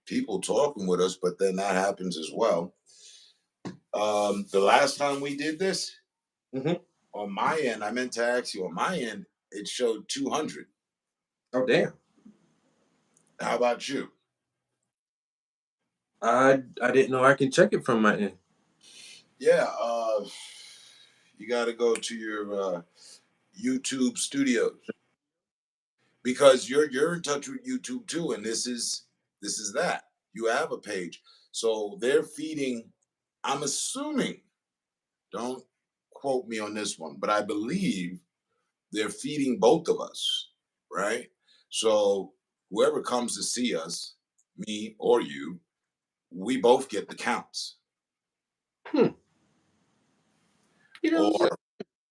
people talking with us, but then that happens as well. The last time we did this Hmm. on my end, I meant to ask you on my end, it showed 200. Oh damn! How about you? I didn't know I can check it from my end. Yeah, you got to go to your YouTube studios because you're in touch with YouTube too, and this is that you have a page, so they're feeding. I'm assuming, don't quote me on this one, but I believe they're feeding both of us, right? So whoever comes to see us, me or you, we both get the counts, Hmm. You know what I'm saying?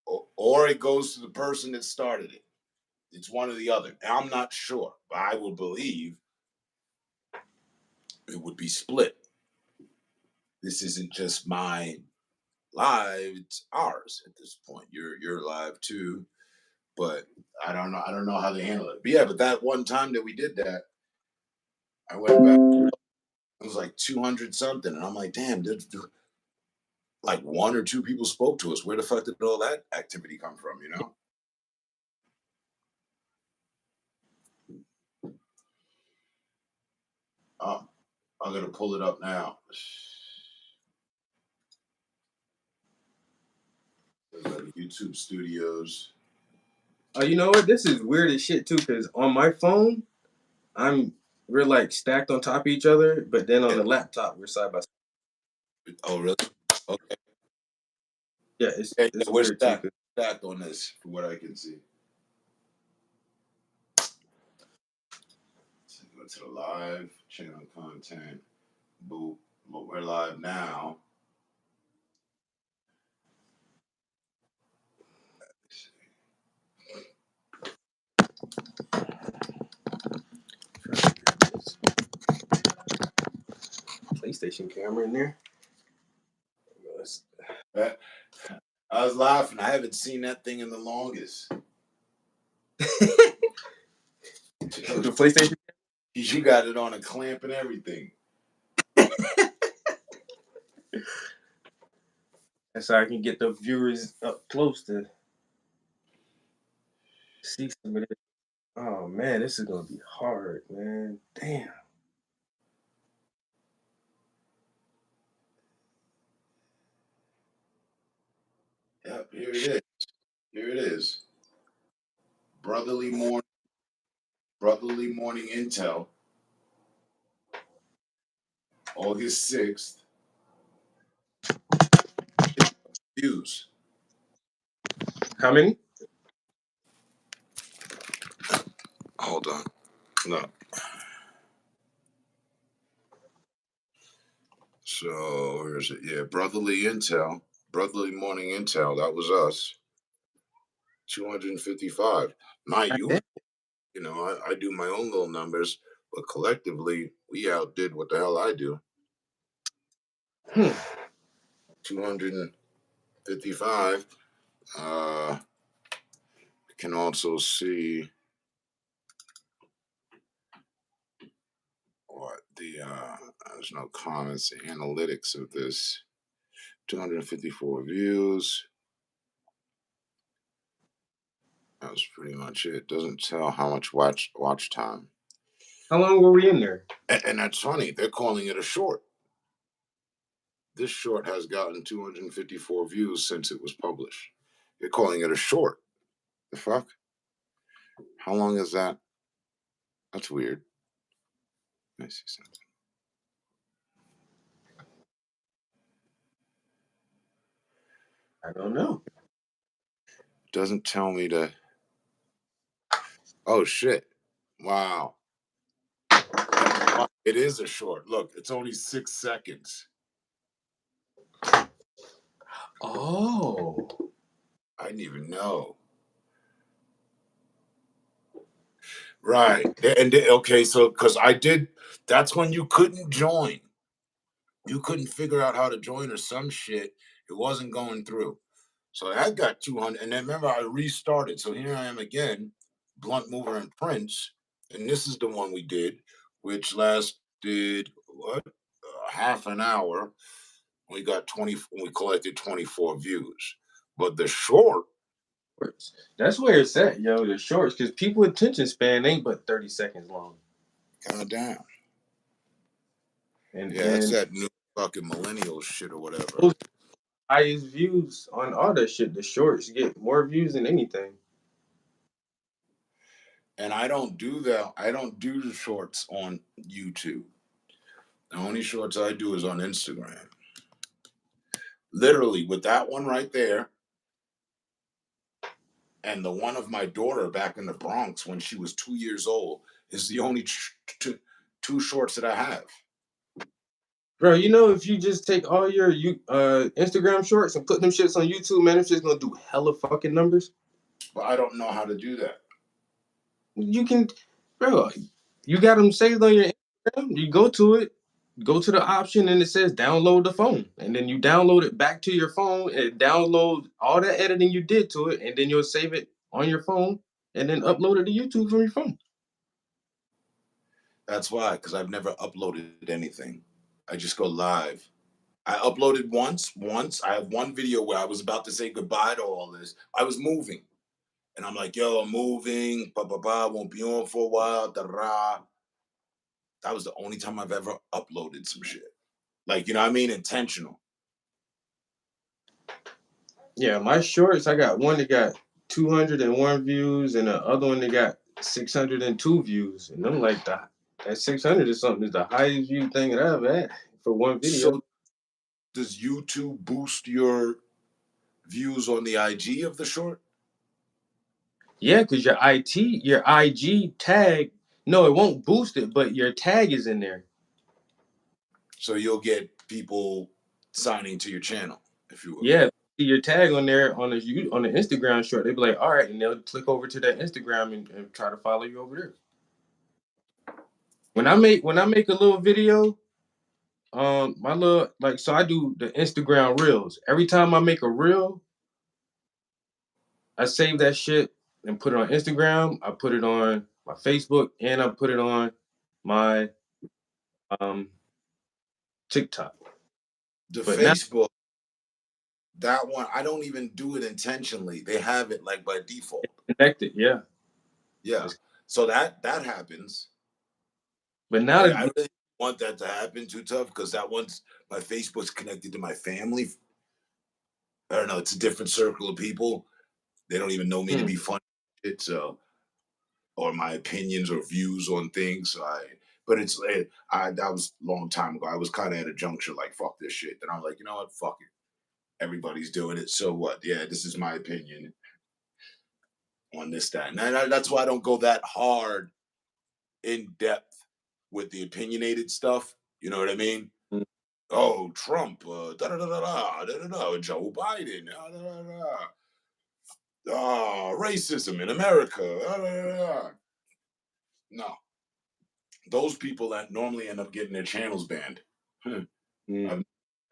or or it goes to the person that started it. It's one or the other. I'm not sure, but I would believe it would be split. This isn't just my live; it's ours at this point. You're live too, but I don't know. I don't know how they handle it. But yeah, but that one time that we did that, I went back. It was like 200 something, and I'm like, damn, like one or two people spoke to us. Where the fuck did all that activity come from? You know? Oh, I'm gonna pull it up now. YouTube Studios. You know what? This is weird as shit too, because on my phone, I'm we're like stacked on top of each other, but then on Yeah. the laptop we're side by side. Oh, really? Okay. Yeah, Yeah, yeah, it's we're weird too. stacked, stacked on this, from what I can see. So go to the live channel content. Boop. But we're live now. PlayStation camera in there. Uh, I was laughing. I haven't seen that thing in the longest. The PlayStation. You got it on a clamp and everything. And so I can get the viewers up close to see some of this. Oh man, this is gonna be hard, man. Damn. Yep, here it is. Here it is. Brotherly morning, brotherly morning intel, August 6th. Views. How many? Hold on. No. So where is it? Yeah, brotherly intel, brotherly morning intel. That was us. 255. My Goddamn. usual, I do my own little numbers, but collectively we outdid what the hell I do. Hmm. 255. Can also see what there's no comments, the analytics of this. 254 views. That was pretty much it. Doesn't tell how much watch time. How long were we in there? And that's funny. They're calling it a short. This short has gotten 254 views since it was published. They're calling it a short. The fuck? How long is that? That's weird. Let me see something. I don't know. Doesn't tell me to. Oh shit! Wow. It is a short. Look, it's only 6 seconds. Oh. I didn't even know. Right. Okay, so because I did, that's when you couldn't join. You couldn't figure out how to join or some shit. It wasn't going through. So that got 200. And then remember, I restarted. So here I am again, Blunt Mover and Prince. And this is the one we did, which last did what? Half an hour. We got 20. We collected 24 views. But the short, Shorts. That's where it's at, yo. The shorts, because people attention span ain't but 30 seconds long, goddamn. and Yeah, that's and that new fucking millennial shit or whatever. those highest views on all that shit. The shorts get more views than anything. And I don't do that. I don't do the shorts on YouTube. The only shorts I do is on Instagram. Literally, with that one right there, and the one of my daughter back in the Bronx when she was 2 years old is the only two shorts that I have. Bro, you know if you just take all your Instagram shorts and put them shits on YouTube, man, it's just gonna do hella fucking numbers. But I don't know how to do that. You can, bro, you got them saved on your Instagram. You go to it, go to the option, and it says download the phone, and then you download it back to your phone and download all the editing you did to it, and then you'll save it on your phone and then upload it to YouTube from your phone. That's why, because I've never uploaded anything. I just go live. I uploaded once. I have one video where I was about to say goodbye to all this. I was moving. And I'm like, yo, I'm moving. Won't be on for a while. Da-da. That was the only time I've ever uploaded some shit. Like, you know what I mean? Intentional. Yeah, my shorts, I got one that got 201 views and the other one that got 602 views. And I'm like, that 600 or something is the highest view thing that I've had for one video. So does YouTube boost your views on the IG of the short? Yeah, because your IG tag, no, it won't boost it, but your tag is in there. So you'll get people signing to your channel, if you will. Yeah, see your tag on there on the Instagram short. They'll be like, all right, and they'll click over to that Instagram and try to follow you over there. When I make a little video, my little like so I do the Instagram reels. Every time I make a reel, I save that shit and put it on Instagram. I put it on my Facebook and I put it on my um TikTok. The But now Facebook, that one, I don't even do it intentionally. They have it like by default. connected, yeah. Yeah. It's- So that happens. But now Like the I really want that to happen too tough because that one's my Facebook's connected to my family. I don't know, it's a different circle of people. They don't even know me to hmm, be funny. It's or my opinions or views on things. So but it's that was a long time ago. I was kind of at a juncture like fuck this shit. Then I'm like, you know what, fuck it. Everybody's doing it. So what? Yeah, this is my opinion on this, that, and that's why I don't go that hard in depth with the opinionated stuff. You know what I mean? hmm, Oh, Trump, da da da da da da da da, Joe Biden, da da da da. Racism in America. Da, da, da, da. No, those people that normally end up getting their channels banned. Hmm. hmm.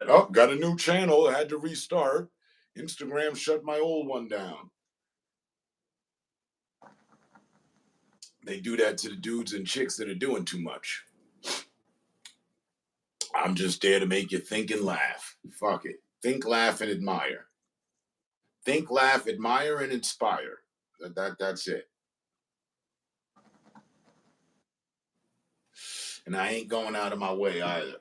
Oh, got a new channel. I had to restart. Instagram shut my old one down. They do that to the dudes and chicks that are doing too much. I'm just there to make you think and laugh. Fuck it. Think, laugh, and admire. Think, laugh, admire, and inspire. That's it. And I ain't going out of my way either.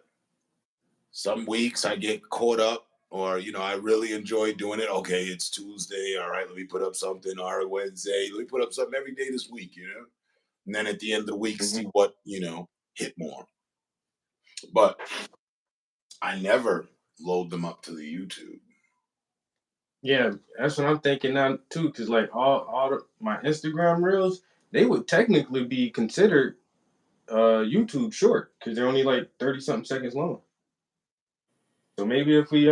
Some weeks I get caught up, or I really enjoy doing it. Okay, it's Tuesday. All right, let me put up something. All right, Wednesday. Let me put up something every day this week. And then at the end of the week, Hmm. see what hit more. But I never load them up to the YouTube. Yeah, that's what I'm thinking now too. Because like my Instagram reels, they would technically be considered YouTube short because they're only like 30 something seconds long. So maybe if we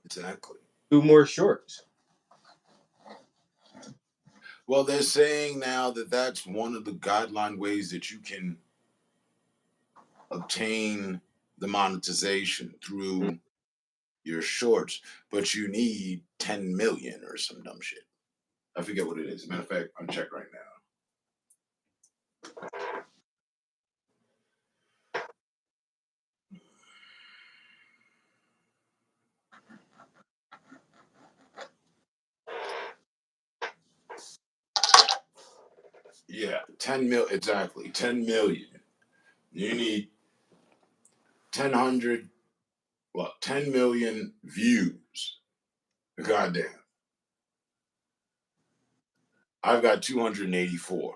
Exactly. do more shorts. Well, they're saying now that that's one of the guideline ways that you can obtain the monetization through your shorts, but you need 10 million or some dumb shit. I forget what it is. Matter of fact, I'm check right now. Yeah, 10 mil, exactly, 10 million. You need 10 million views. Goddamn. I've got 284.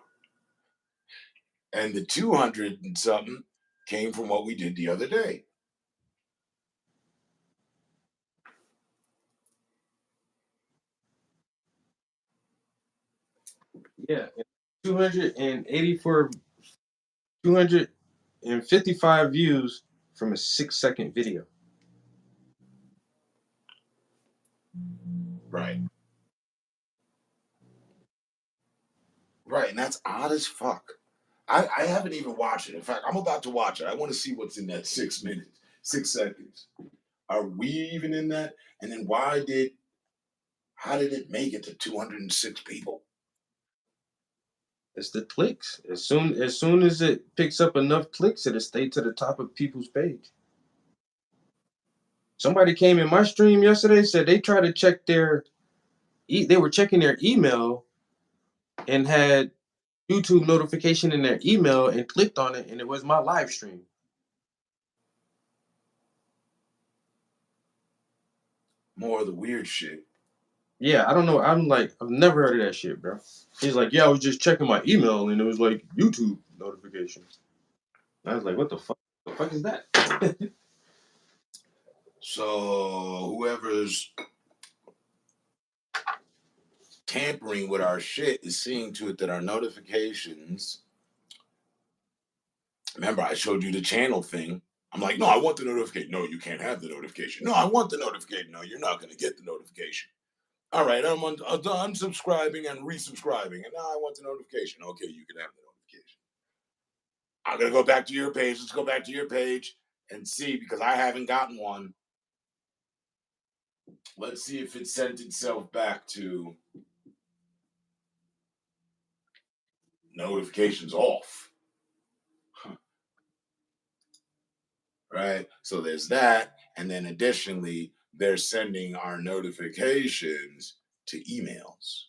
And the 200 and something came from what we did the other day. Yeah, 284, 255 views from a 6-second video. Right. Right. And that's odd as fuck. I haven't even watched it. In fact, I'm about to watch it. I want to see what's in that 6 minutes, 6 seconds. Are we even in that? And then how did it make it to 206 people? It's the clicks. As soon as it picks up enough clicks, it'll stay to the top of people's page. Somebody came in my stream yesterday, said they tried to check they were checking their email and had YouTube notification in their email and clicked on it, and it was my live stream. More of the weird shit. Yeah, I don't know. I'm like, I've never heard of that shit, bro. He's like, yeah, I was just checking my email and it was like YouTube notification. I was like, what the fuck? The fuck is that? So whoever's tampering with our shit is seeing to it that our notifications. Remember, I showed you the channel thing. I'm like, no, I want the notification. No, you can't have the notification. No, I want the notification. No, you're not going to get the notification. All right, I'm unsubscribing and resubscribing, and now I want the notification. Okay, you can have the notification. I'm going to go back to your page. Let's go back to your page and see, because I haven't gotten one. Let's see if it sent itself back to notifications off. Right? So there's that. And then additionally, they're sending our notifications to emails.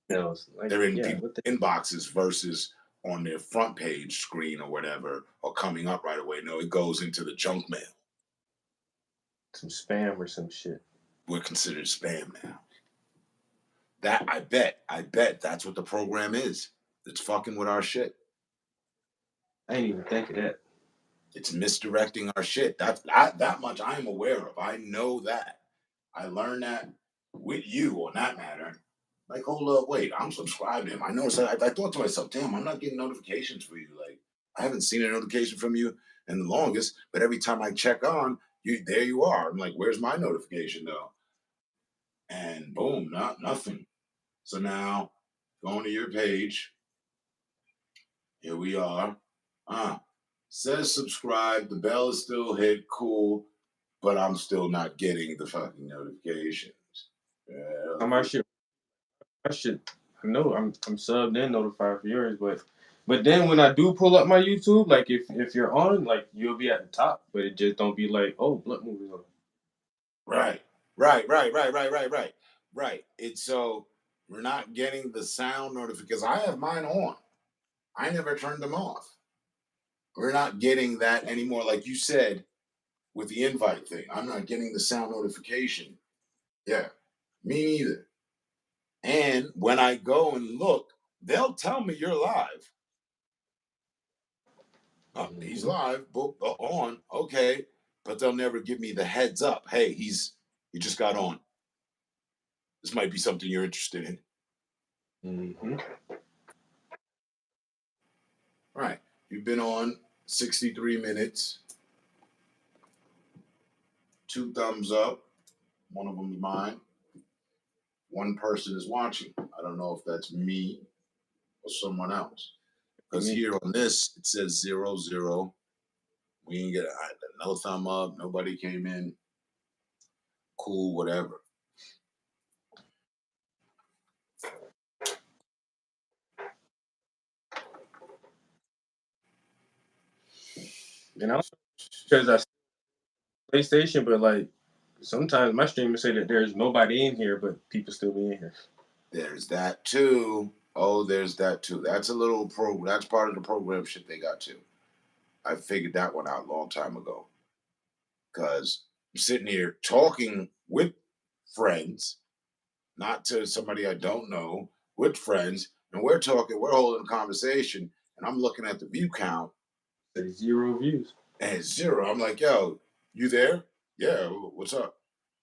Like, They're in yeah, people's inboxes versus on their front page screen or whatever, or coming up right away. No, it goes into the junk mail. some spam or some shit. We're considered spam now. That I bet that's what the program is. It's fucking with our shit. I ain't even think of that. It's misdirecting our shit. That much I am aware of. I know that. I learned that with you on that matter. Like, hold up, wait, I'm subscribed to him. I noticed that. I thought to myself, damn, I'm not getting notifications for you. Like, I haven't seen a notification from you in the longest, but every time I check on, there you are. I'm like, where's my notification though? And boom, nothing. So now, going to your page, here we are. Says subscribe. The bell is still hit. Cool, but I'm still not getting the fucking notifications. On my shit, I know I'm subbed and notified for yours, but then when I do pull up my YouTube, like if you're on, like you'll be at the top, but it just don't be like, oh, Blunt Movies on. Right. It's so we're not getting the sound notification because I have mine on. I never turned them off. We're not getting that anymore. Like you said with the invite thing, I'm not getting the sound notification. Yeah, me neither. And when I go and look, they'll tell me you're live. Oh, he's live, on, okay, but they'll never give me the heads up. Hey, he just got on. This might be something you're interested in. Mm-hmm. Right. You've been on 63 minutes. 2 thumbs up. One of them is mine. One person is watching. I don't know if that's me or someone else. Because here on this, it says 0-0. We didn't get no thumb up. Nobody came in. Cool, whatever. You know, because I PlayStation, but like sometimes my streamers say that there's nobody in here, but people still be in here. There's that too. Oh, there's that too. That's a little pro. That's part of the program shit they got too. I figured that one out a long time ago because I'm sitting here talking with friends, not to somebody I don't know, with friends, and we're talking, we're holding a conversation, and I'm looking at the view count, Say 0 views. and it's zero. I'm like, yo, you there? Yeah, what's up?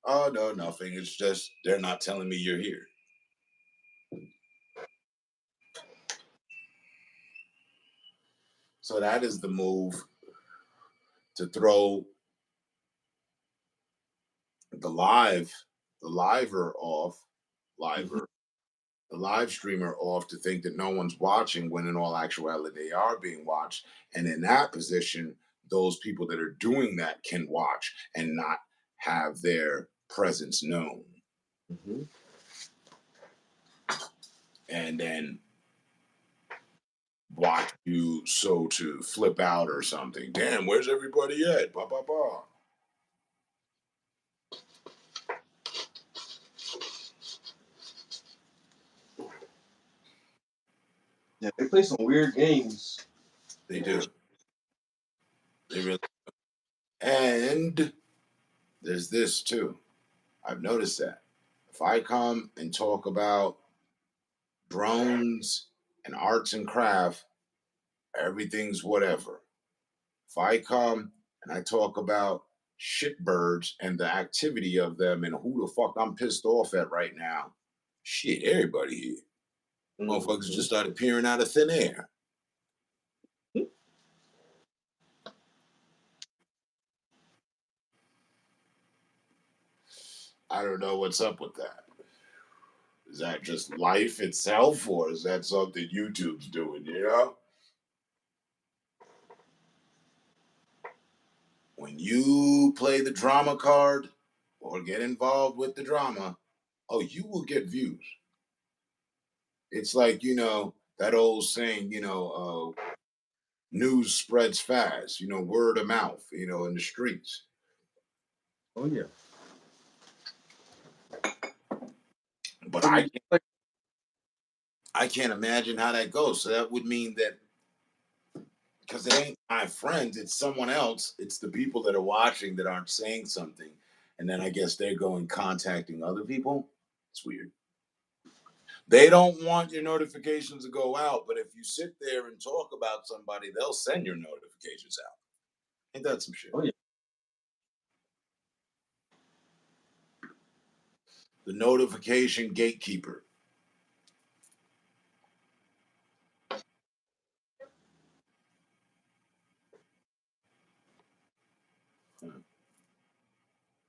Oh, no, nothing. It's just they're not telling me you're here. So that is the move to throw the live, the liver off, Mhm. liver, the live streamer off to think that no one's watching when in all actuality they are being watched. And in that position, those people that are doing that can watch and not have their presence known. Mhm. And then watch you so to flip out or something. Damn, where's everybody at? Bah, bah, bah. Yeah, they play some weird games. They do. They really. And there's this too. I've noticed that if I come and talk about drones and arts and craft, everything's whatever. If I come and I talk about shitbirds and the activity of them and who the fuck I'm pissed off at right now, shit, everybody here. Motherfuckers Mhm. just started appearing out of thin air. I don't know what's up with that. Is that just life itself, or is that something YouTube's doing? You know, when you play the drama card or get involved with the drama, oh, you will get views. It's like, that old saying, news spreads fast, word of mouth, in the streets. Oh yeah. But I I mean, can't, I can't imagine how that goes. So that would mean that because it ain't my friends, it's someone else. It's the people that are watching that aren't saying something. And then I guess they're going contacting other people. It's weird. They don't want your notifications to go out, but if you sit there and talk about somebody, they'll send your notifications out. Ain't that some shit? oh yeah. The notification gatekeeper. Hmm.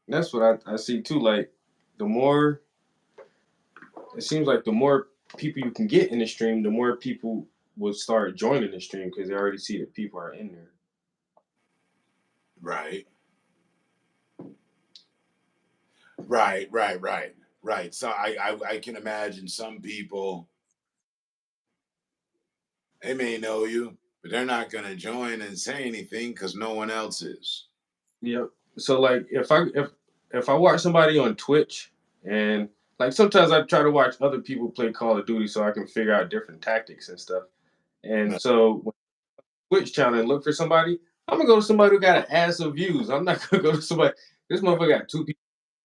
That's what I see too. Like the more it seems like the more people you can get in the stream, the more people will start joining the stream because they already see that people are in there. Right, right. So I can imagine some people, they may know you, but they're not going to join and say anything because no one else is. Yep. So like if I watch somebody on Twitch and like sometimes I try to watch other people play Call of Duty so I can figure out different tactics and stuff. And No, so when Twitch channel and look for somebody, I'm gonna go to somebody who got an ass of views. I'm not gonna go to somebody. This right, motherfucker got 2 people.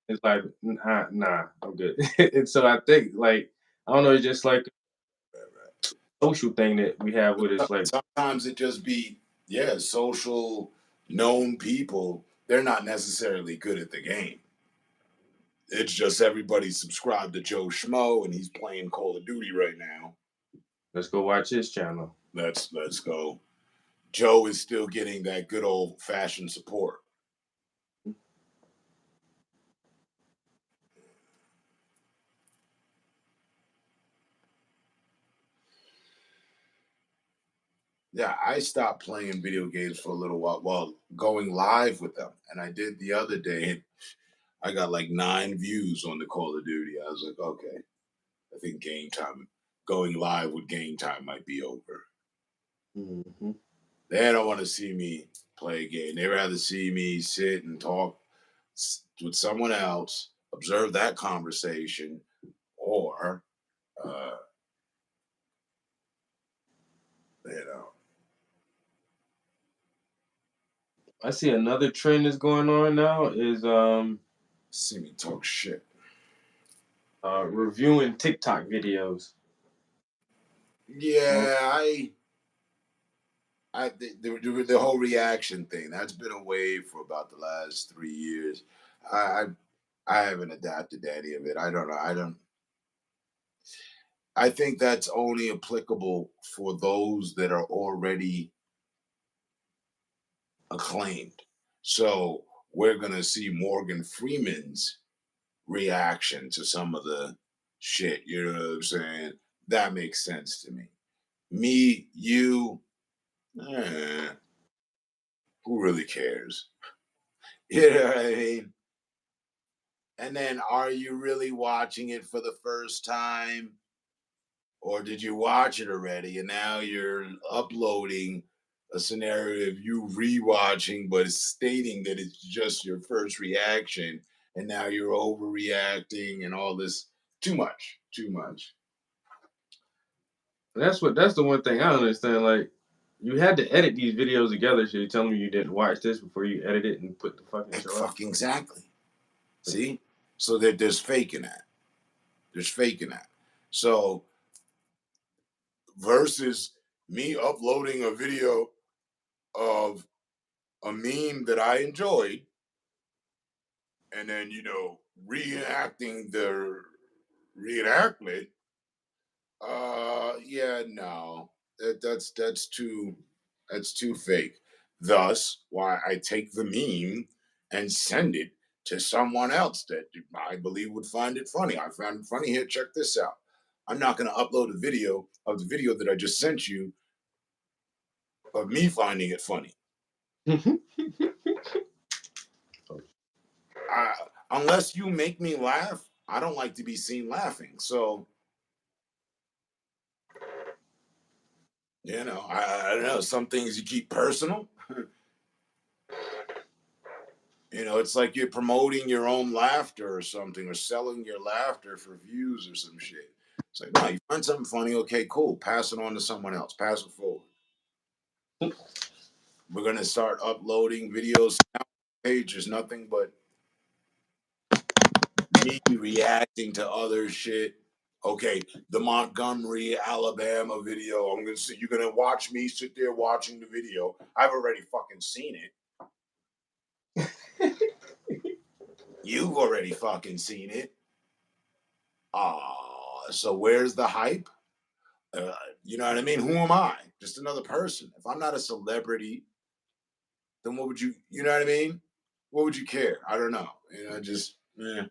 It's like nah, I'm good. And so I think like I don't know, it's just like right. social thing that we have with But us. Like sometimes it just be, yeah, social known people. They're not necessarily good at the game. It's just everybody subscribed to Joe Schmo and he's playing Call of Duty right now. let's go watch his channel. Let's go. Joe is still getting that good old fashioned support. Yeah, I stopped playing video games for a little while, well, going live with them. And I did the other day. I got like 9 views on the Call of Duty. I was like, okay, I think game time, going live with game time might be over. Mm-hmm. They don't want to see me play a game. They rather see me sit and talk with someone else, observe that conversation, or uh, I see another trend that's going on now is See me talk shit. reviewing TikTok videos. Yeah, the whole reaction thing that's been a wave for about the last 3 years. I I haven't adapted to any of it. I don't know. I don't. I think that's only applicable for those that are already acclaimed. So we're gonna see Morgan Freeman's reaction to some of the shit. You know what I'm saying? That makes sense to me. Me, you, eh, who really cares? You know what I mean? And then, are you really watching it for the first time? Or did you watch it already and now you're uploading a scenario of you rewatching, but it's stating that it's just your first reaction, and now you're overreacting and all this? Too much, too much. That's the one thing I don't understand. Like, you had to edit these videos together, so you're telling me you didn't watch this before you edit it and put the fucking show out. Fucking exactly. See? So that there's fake in that. There's fake in that. So versus me uploading a video of a meme that I enjoyed and then reenacting the reenactment. Yeah, no, that's too fake. Thus why I take the meme and send it to someone else that I believe would find it funny. I found it funny. Here, check this out. I'm not going to upload a video of the video that I just sent you of me finding it funny. I, unless you make me laugh, I don't like to be seen laughing. So, I don't know. Some things you keep personal. It's like you're promoting your own laughter or something, or selling your laughter for views or some shit. It's like, no, you find something funny, okay, cool. Pass it on to someone else. Pass it forward. We're gonna start uploading videos. Page there's nothing but me reacting to other shit. Okay, the Montgomery, Alabama video. I'm gonna see. You're gonna watch me sit there watching the video. I've already fucking seen it. You've already fucking seen it. So where's the hype? Uh, you know what I mean? Who am I? Just another person. If I'm not a celebrity, then what would you? You know what I mean? What would you care? I don't know. Just yeah.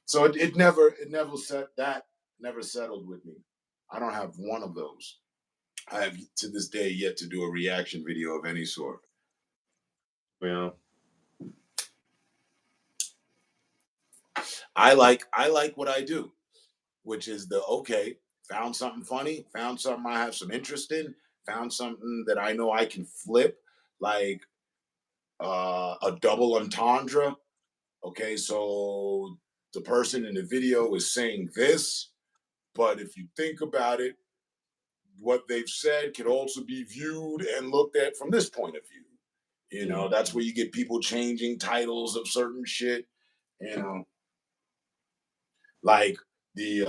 So it never settled with me. I don't have one of those. I have to this day yet to do a reaction video of any sort. Well, I like what I do, which is found something funny, found something I have some interest in, found something that I know I can flip, like a double entendre. Okay, so the person in the video is saying this, but if you think about it, what they've said could also be viewed and looked at from this point of view. That's where you get people changing titles of certain shit. You know, like the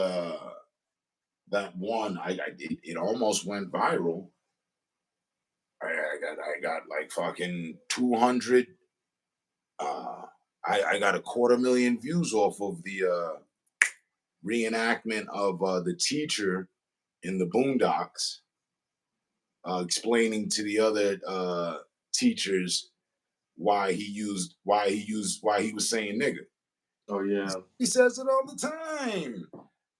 that one, it almost went viral. I got like fucking 200. Uh, I got 250,000 views off of the reenactment of the teacher in the Boondocks explaining to the other teachers why he was saying nigga. oh yeah. He says it all the time.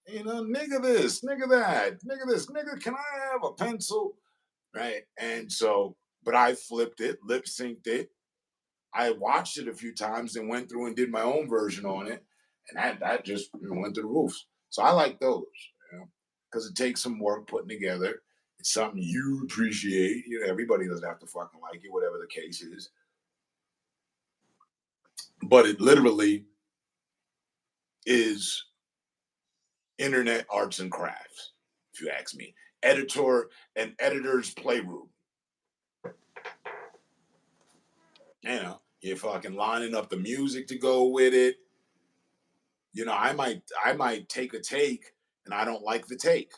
Nigga this, nigga that, nigga this, nigga, can I have a pencil? Right. And so, but I flipped it, lip synced it. I watched it a few times and went through and did my own version on it. And that just went to the roofs. So I like those, because it takes some work putting together. It's something you appreciate. Everybody doesn't have to fucking like it, whatever the case is. But it literally is internet arts and crafts, if you ask me. Editor's playroom. You know, you're fucking lining up the music to go with it. You know, I might take a take and I don't like the take.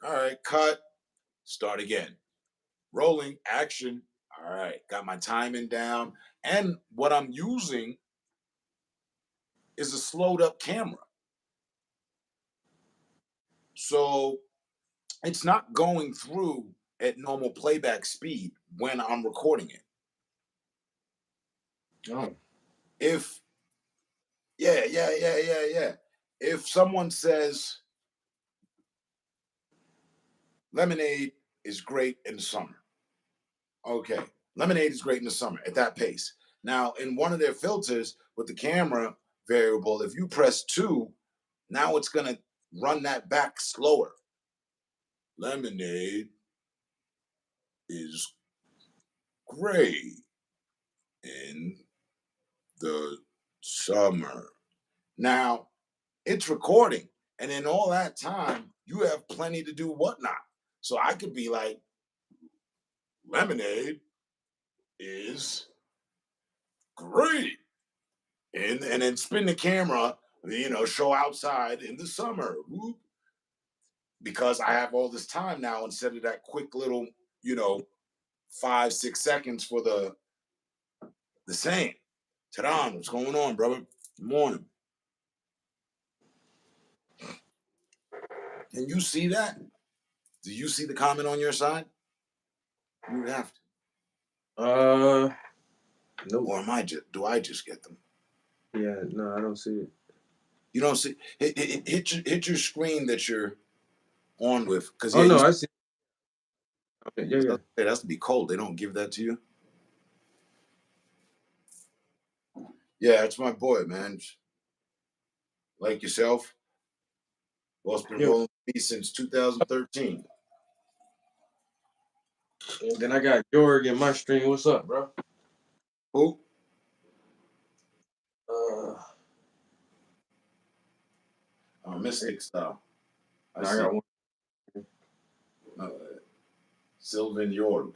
All right, cut, start again. Rolling, action. All right, got my timing down. And what I'm using is a slowed up camera. So it's not going through at normal playback speed when I'm recording it. Oh. If, yeah. If someone says lemonade is great in the summer, okay, lemonade is great in the summer at that pace. Now, in one of their filters with the camera variable, if you press two, now it's going to run that back slower. Lemonade is great in the summer. Now, it's recording, and in all that time, you have plenty to do whatnot. So I could be like, lemonade is great. And then spin the camera, show outside in the summer. Whoop. Because I have all this time now instead of that quick little, you know, 5, 6 seconds for the same. Tadon, what's going on, brother? Good morning. Can you see that? Do you see the comment on your side? You would have to. Nope. Or do I just get them? Yeah, no, I don't see it. You don't see hit your screen that you're on with, because Oh no, I see. Okay, yeah. it has to be cold. They don't give that to you. Yeah, it's my boy, man. Like yourself. Boss been rolling with me since 2013. And then I got Jorg in my stream. What's up, bro? Who? Mystic style. I got one. Sylvan Jorg.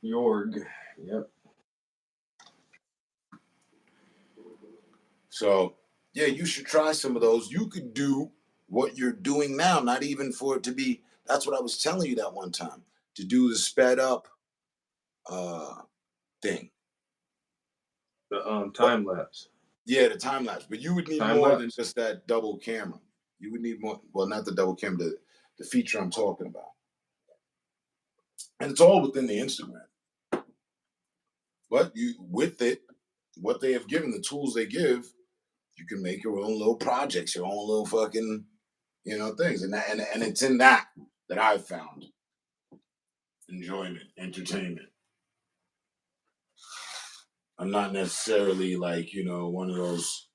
Yep. So, yeah, you should try some of those. You could do what you're doing now, not even for it to be. That's what I was telling you that one time, to do the sped up thing. The time lapse. Yeah, the time lapse. But you would need Time more lapse? than just that double camera. You would need more. Well, not the double camera, the feature I'm talking about. And it's all within the Instagram. But you with it, what they have given, the tools they give, you can make your own little projects, your own little fucking, things. And it's in that I've found enjoyment, entertainment. I'm not necessarily like, one of those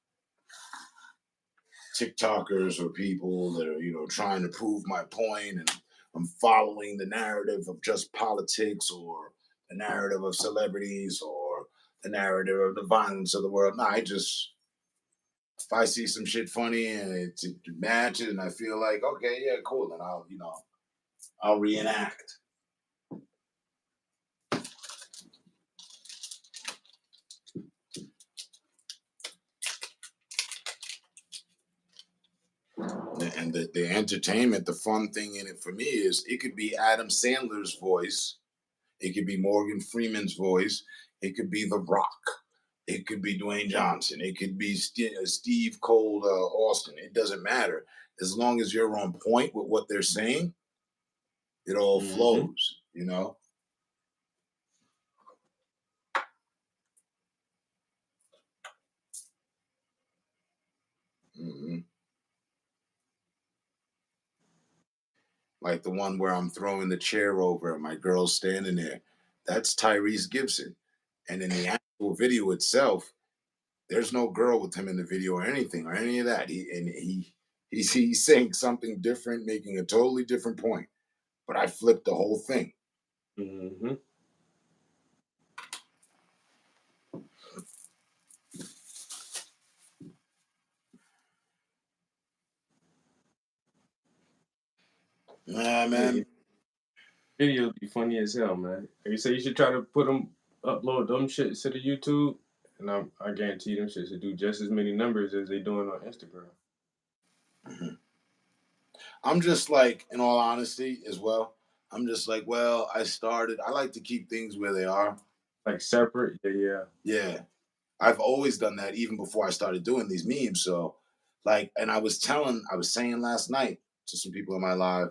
TikTokers or people that are, trying to prove my point, and I'm following the narrative of just politics, or the narrative of celebrities, or the narrative of the violence of the world. No, if I see some shit funny and it matches and I feel like, okay, yeah, cool, then I'll reenact. And the entertainment, the fun thing in it for me is it could be Adam Sandler's voice, it could be Morgan Freeman's voice, it could be The Rock, it could be Dwayne Johnson, it could be Steve Cold Austin. It doesn't matter, as long as you're on point with what they're saying. It all flows, Mm-hmm. Like the one where I'm throwing the chair over and my girl's standing there. That's Tyrese Gibson. And in the actual video itself, there's no girl with him in the video or anything or any of that. He's saying something different, making a totally different point. But I flipped the whole thing. Mm-hmm. Nah, man. Videos be funny as hell, man. You say you should try to put them upload them shits to the YouTube, and I guarantee them shits to do just as many numbers as they doing on Instagram. Mm-hmm. I'm just like, in all honesty, as well. I'm just like, well, I like to keep things where they are. Like separate, yeah. Yeah. I've always done that even before I started doing these memes. So, like, and I was saying last night to some people in my live,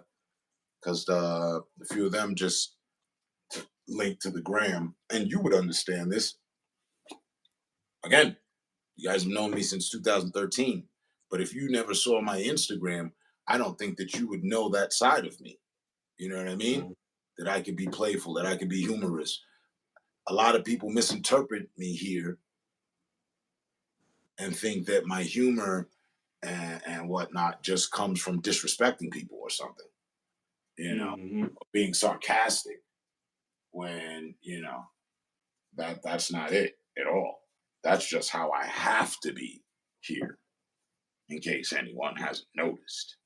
because a few of them just linked to the gram, and you would understand this. Again, you guys have known me since 2013, but if you never saw my Instagram, I don't think that you would know that side of me. You know what I mean? Mm. That I could be playful, that I could be humorous. A lot of people misinterpret me here and think that my humor and whatnot just comes from disrespecting people or something, Mm-hmm. being sarcastic when, that's not it at all. That's just how I have to be here, in case anyone hasn't noticed.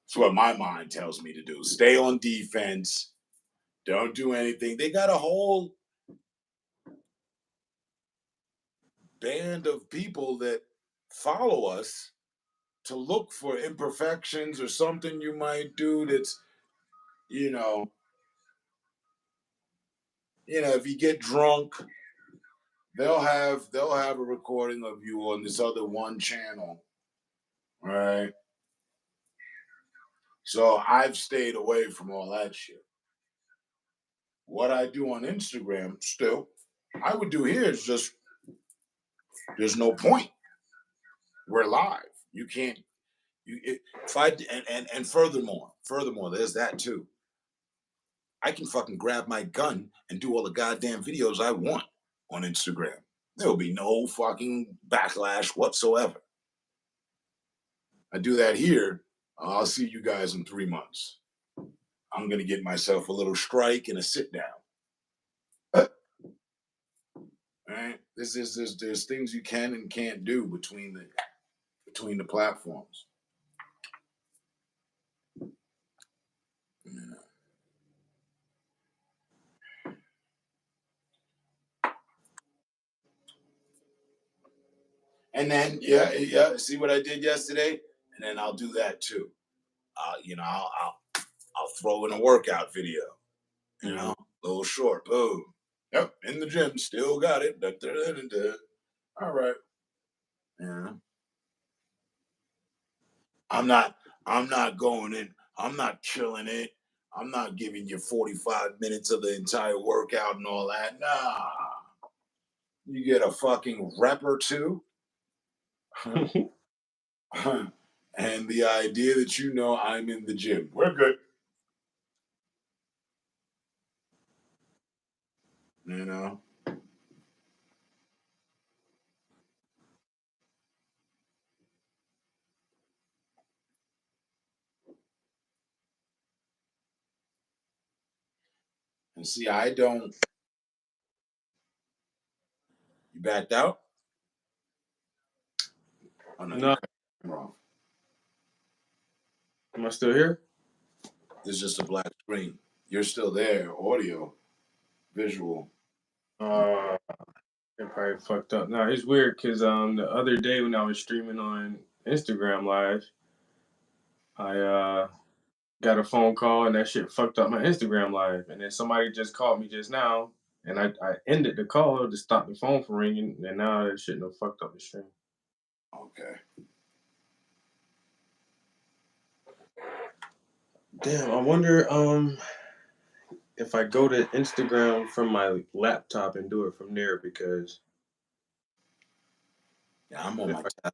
It's what my mind tells me to do. Stay on defense. Don't do anything. They got a whole band of people that follow us to look for imperfections or something you might do that's, you know, if you get drunk, they'll have a recording of you on this other one channel, right? So I've stayed away from all that shit. What I do on Instagram, still, I would do here is just there's no point. We're live. You can't. If I and furthermore, there's that too. I can fucking grab my gun and do all the goddamn videos I want on Instagram. There'll be no fucking backlash whatsoever. I do that here. I'll see you guys in 3 months. I'm gonna get myself a little strike and a sit down. Right? There's things you can and can't do between the platforms. Yeah. And then yeah, see what I did yesterday, and then I'll do that too. I'll throw in a workout video. A little short. Boom. Yep, in the gym, still got it. Da, da, da, da, da. All right. Yeah. I'm not. I'm not going in. I'm not killing it. I'm not giving you 45 minutes of the entire workout and all that. Nah. You get a fucking rep or two. And the idea that I'm in the gym. We're good. You know? And see, I don't. You backed out? Oh, no, No, you're wrong. am I still here? It's just a black screen. You're still there, audio, visual. It probably fucked up. No, it's weird because the other day when I was streaming on Instagram Live, I got a phone call and that shit fucked up my Instagram Live, and then somebody just called me just now, and I ended the call to stop the phone from ringing, and now that shit done fucked up the stream. Okay. Damn, I wonder if I go to Instagram from my laptop and do it from there because Yeah, I'm on if my I tab.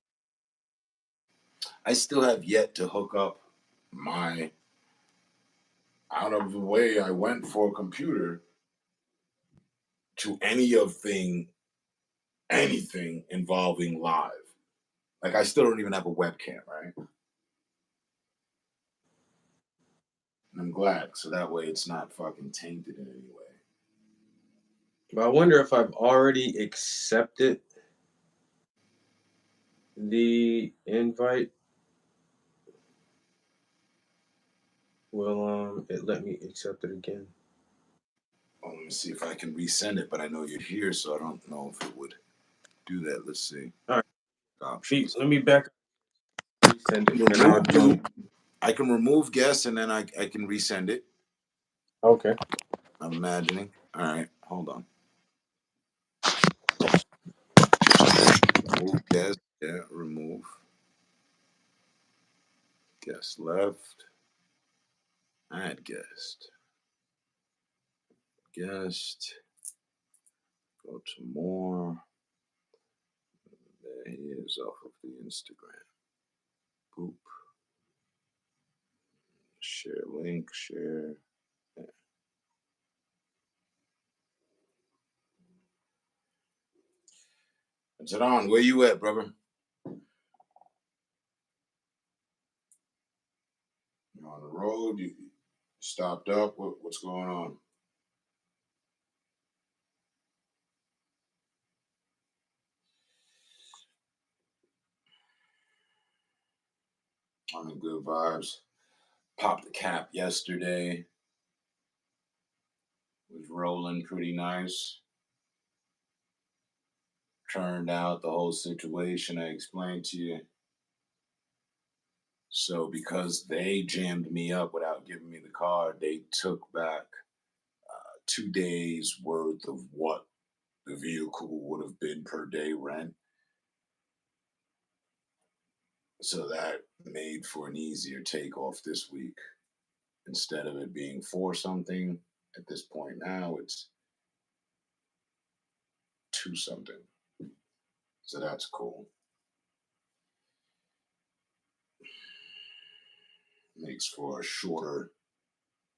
I still have yet to hook up my out of the way I went for a computer to anything involving live. Like I still don't even have a webcam, right? And I'm glad, so that way it's not fucking tainted in any way. but I wonder if I've already accepted the invite. Well, it let me accept it again. Oh, let me see if I can resend it, but I know you're here, so I don't know if it would do that. Let's see. All right. Options. Let me back up. Resend it. And I'll Remove you. I can remove guests and then I can resend it. Okay. I'm imagining. All right, hold on. Remove guest. Yeah, remove. Guest left. Add guest. Guest. Go to more. There he is off of the Instagram. Boop. Share link. Share. Yeah. Jadon, where you at, brother? You on the road? You stopped up? What's going on? I'm in good vibes. Popped the cap yesterday. Was rolling pretty nice. Turned out the whole situation I explained to you. So because they jammed me up without giving me the car, they took back 2 days worth of what the vehicle would have been per day rent. So that made for an easier takeoff this week. Instead of it being for something, at this point now it's to something. So that's cool. Makes for a shorter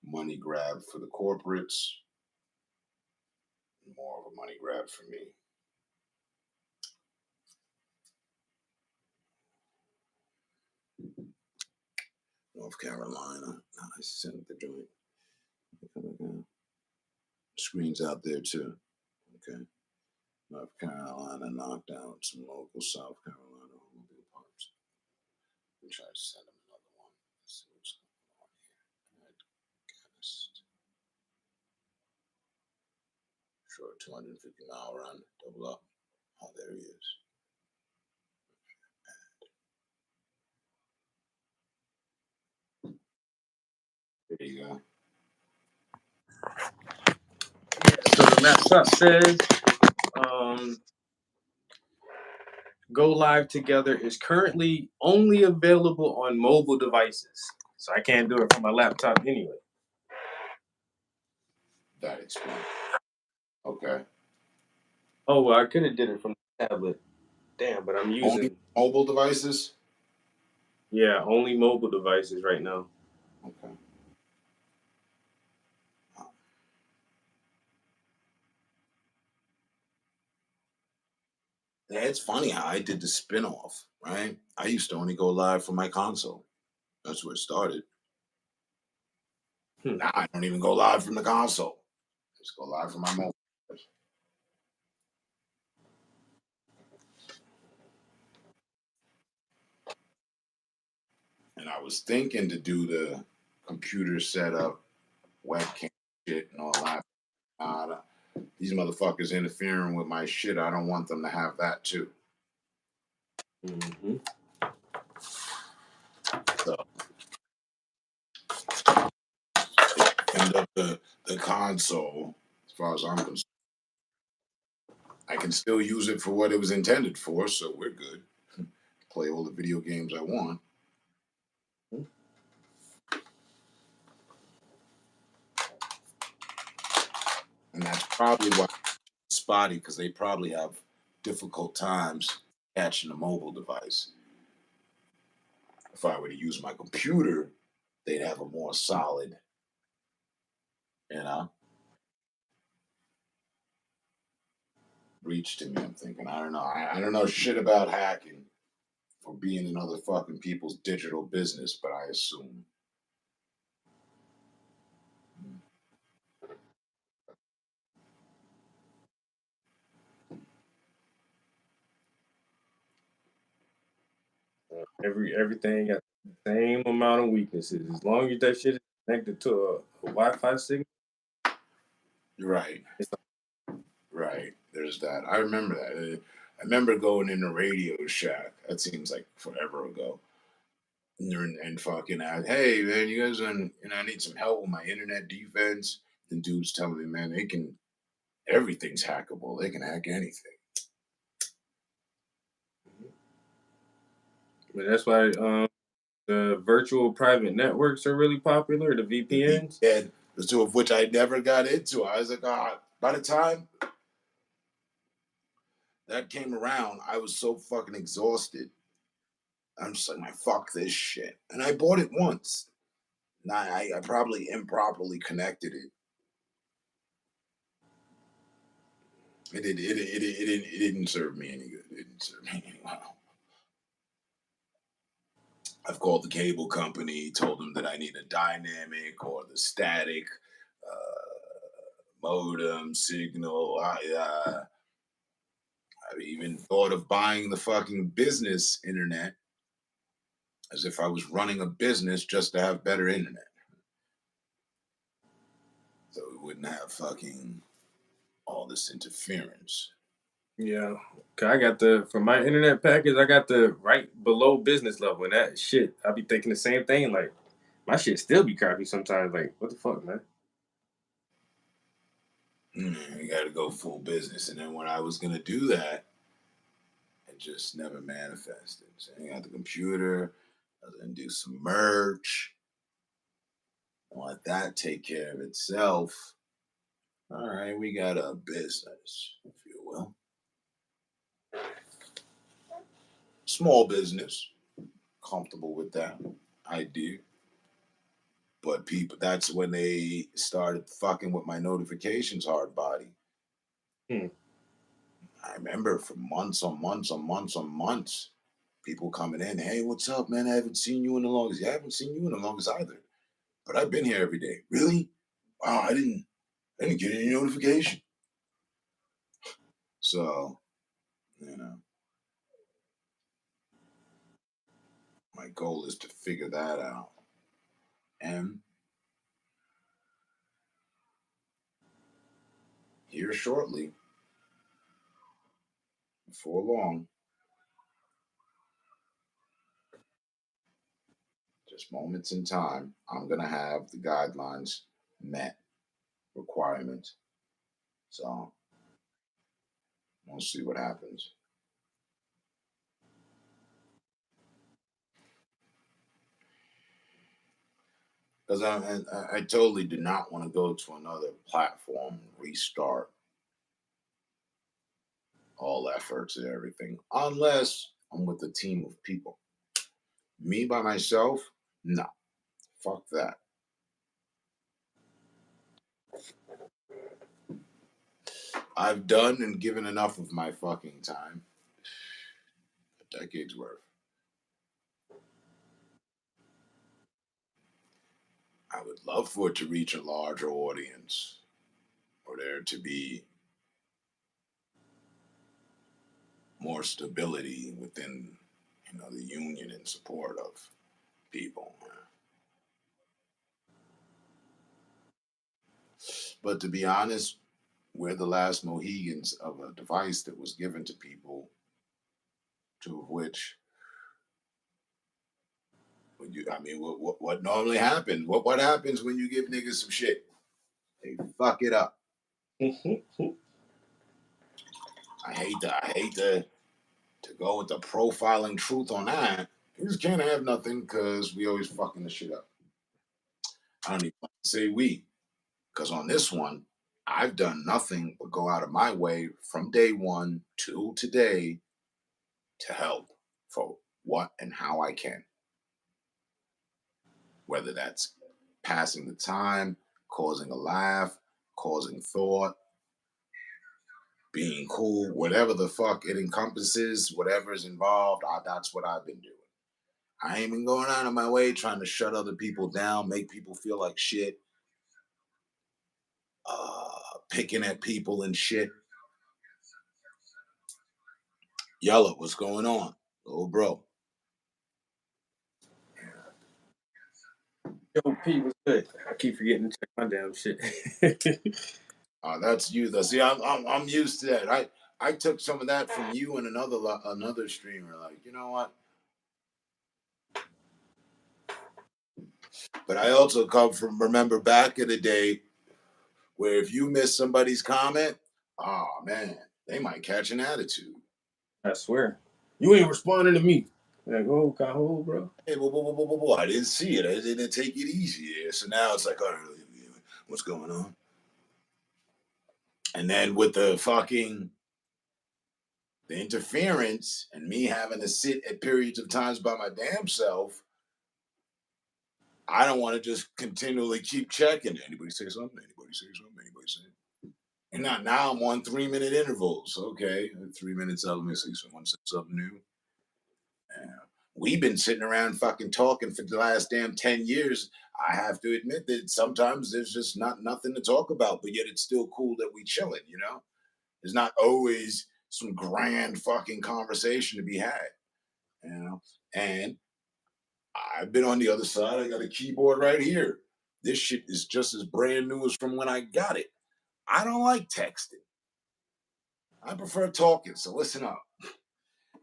money grab for the corporates, more of a money grab for me. North Carolina. I sent the joint. Screens out there too. Okay. North Carolina knocked out some local South Carolina automobile parts. We try to send them another one. Let's see what's going on here. Chemist. Short 250-mile run. Double up. Oh, there he is. There you go. So the laptop says Go Live Together is currently only available on mobile devices. So I can't do it from my laptop anyway. That explains. Okay. Oh, well, I could have did it from the tablet. Damn, but I'm using... Only mobile devices? Yeah, only mobile devices right now. Okay. Yeah, it's funny how I did the spin-off, right? I used to only go live from my console. That's where it started. Now I don't even go live from the console. Just go live from my mobile. And I was thinking to do the computer setup, webcam shit, and all that. These motherfuckers interfering with my shit. I don't want them to have that too. Mm-hmm. So end up the console, as far as I'm concerned. I can still use it for what it was intended for, so we're good. Play all the video games I want. And that's probably why it's spotty, because they probably have difficult times catching a mobile device. If I were to use my computer, they'd have a more solid, you know, reach to me. I'm thinking, I don't know. I don't know shit about hacking or being in other fucking people's digital business, but I assume. Everything got the same amount of weaknesses. As long as that shit is connected to a Wi-Fi signal. Right. It's Right. There's that. I remember that. I remember going in a Radio Shack. That seems like forever ago. And fucking out, hey man, you guys I need some help with my internet defense. The dude's telling me, man, everything's hackable. They can hack anything. but that's why the virtual private networks are really popular. The VPNs. And the two of which I never got into. I was like, by the time that came around, I was so fucking exhausted. I'm just like, man, fuck this shit. And I bought it once. And I probably improperly connected it. It didn't serve me any good. It didn't serve me any well. I've called the cable company, told them that I need a dynamic or the static modem signal. I've even thought of buying the fucking business internet as if I was running a business just to have better internet. So we wouldn't have fucking all this interference. Yeah, 'cause I got for my internet package, I got the right below business level, and that shit, I be thinking the same thing. Like, my shit still be crappy sometimes. Like, what the fuck, man? You got to go full business. And then when I was going to do that, it just never manifested. So I got the computer, I was going to do some merch, let that take care of itself. All right, we got a business, if you will. Small business, comfortable with that idea. But people, that's when they started fucking with my notifications hard body. Hmm. I remember for months on months on months on months, people coming in, hey, what's up, man? I haven't seen you in the longest. Yeah, I haven't seen you in the longest either. But I've been here every day. Really? Wow, I didn't get any notification. So, you know, my goal is to figure that out. And here shortly, before long, just moments in time, I'm going to have the guidelines met, requirements. So, we'll see what happens. Because I totally do not want to go to another platform, restart all efforts and everything, unless I'm with a team of people. Me by myself, no, fuck that. I've done and given enough of my fucking time, a decade's worth. I would love for it to reach a larger audience, or there to be more stability within, the union and support of people. But to be honest, we're the last Mohegans of a device that was given to people, two of which, what normally happens? What happens when you give niggas some shit? They fuck it up. I hate to go with the profiling truth on that. You just can't have nothing because we always fucking the shit up. I don't even say we, because on this one, I've done nothing but go out of my way from day one to today to help for what and how I can. Whether that's passing the time, causing a laugh, causing thought, being cool, whatever the fuck it encompasses, whatever is involved, that's what I've been doing. I ain't been going out of my way trying to shut other people down, make people feel like shit, picking at people and shit. Yellow, what's going on? Oh, bro. Yo, Pete, what's good? I keep forgetting to check my damn shit. That's you though. See, I'm used to that. I took some of that from you and another streamer. Like, you know what? But I also come from remember back in the day where if you miss somebody's comment, oh man, they might catch an attitude. I swear. You ain't responding to me. Like, oh, Cajo, bro. Hey, whoa, I didn't see it. I didn't take it easy. So now it's like, all right, what's going on? And then with the interference and me having to sit at periods of times by my damn self, I don't want to just continually keep checking. Anybody say something? Anybody say something? Anybody say? And now I'm on 3 minute intervals. Okay, 3 minutes out. Let me see. Someone said something new. Yeah. We've been sitting around fucking talking for the last damn 10 years. I have to admit that sometimes there's just nothing to talk about, but yet it's still cool that we chilling. You know, there's not always some grand fucking conversation to be had. You know, and I've been on the other side. I got a keyboard right here. This shit is just as brand new as from when I got it. I don't like texting. I prefer talking. So listen up.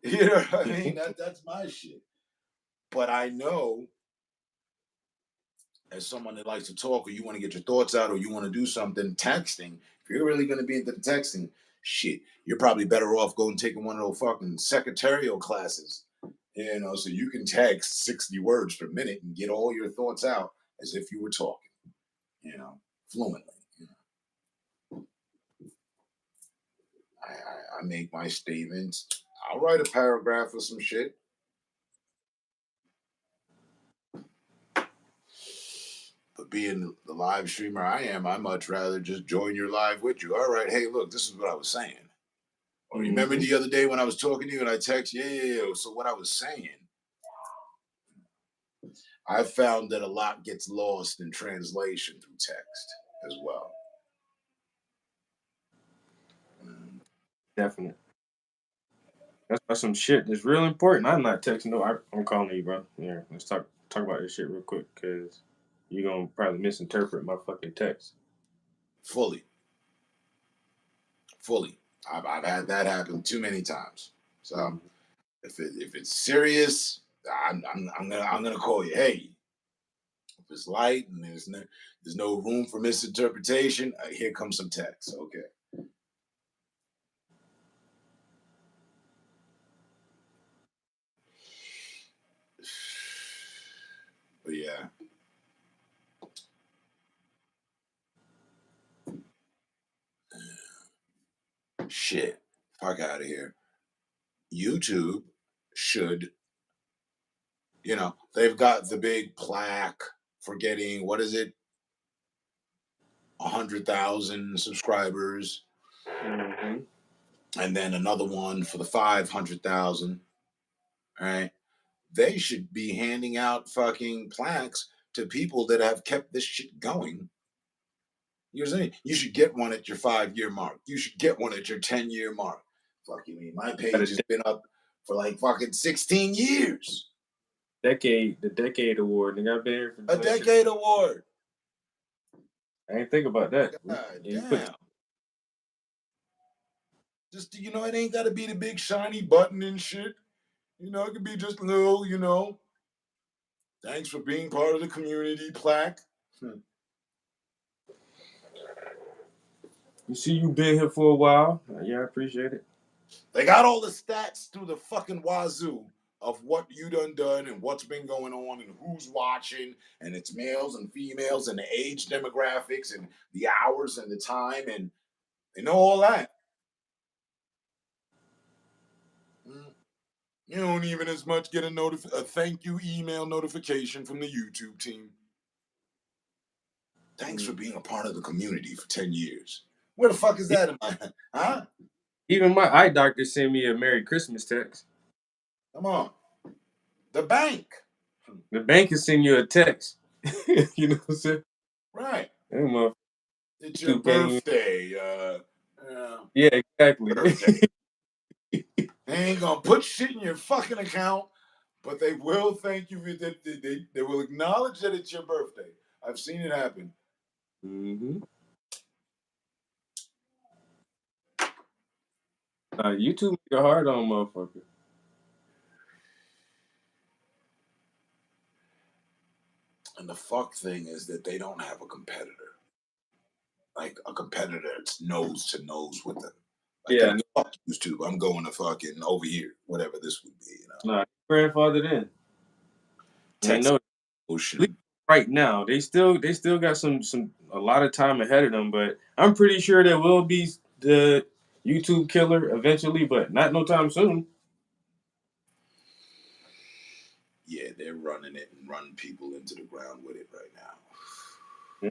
You know what I mean? That's my shit. But I know as someone that likes to talk or you want to get your thoughts out or you want to do something, texting, if you're really going to be into the texting, shit, you're probably better off going taking one of those fucking secretarial classes, you know, so you can text 60 words per minute and get all your thoughts out as if you were talking, you know, fluently. You know. I make my statements. I'll write a paragraph or some shit. But being the live streamer I am, I much rather just join your live with you. All right, hey, look, this is what I was saying. Or remember the other day when I was talking to you and I text, yeah. So what I was saying, I found that a lot gets lost in translation through text as well. Definitely. That's some shit that's real important. I'm not texting. No, I'm calling you, bro. Yeah, let's talk about this shit real quick because you're gonna probably misinterpret my fucking text. Fully. I've had that happen too many times. So if it's serious, I'm gonna call you. Hey, if it's light and there's no room for misinterpretation, here comes some text. Okay. But yeah. Shit. Fuck out of here. YouTube should, they've got the big plaque for getting, what is it, 100,000 subscribers, Mm-hmm. and then another one for the 500,000. Right? They should be handing out fucking plaques to people that have kept this shit going. You know what I'm saying? You should get one at your 5 year mark. You should get one at your 10 year mark. Fucking me. My page has been up for like fucking 16 years. The decade award. They got there for a decade award. I ain't think about that. God damn. Just, it ain't got to be the big shiny button and shit. It could be just a little, thanks for being part of the community plaque. You see, you've been here for a while. Yeah, I appreciate it. They got all the stats through the fucking wazoo of what you done and what's been going on and who's watching, and it's males and females and the age demographics and the hours and the time, and they know all that. You don't even as much get a thank you email notification from the YouTube team. Thanks for being a part of the community for 10 years. Where the fuck is that in my, huh? Even my eye doctor sent me a Merry Christmas text. Come on. The bank. The bank is sending you a text. You know what I'm saying? Right. It's your birthday. Yeah, exactly. Birthday. They ain't gonna put shit in your fucking account But they will thank you. They will acknowledge that it's your birthday. I've seen it happen. Mm-hmm. YouTube make it hard on motherfucker. And the fuck thing is that they don't have a competitor. Like a competitor that's nose to nose with them. Like, Yeah, fuck YouTube. I'm going to fucking over here, whatever this would be, nah, grandfathered in. They Texas know Ocean. right now. They still got some a lot of time ahead of them, but I'm pretty sure there will be the YouTube killer eventually, but not no time soon. Yeah, they're running it and running people into the ground with it right now.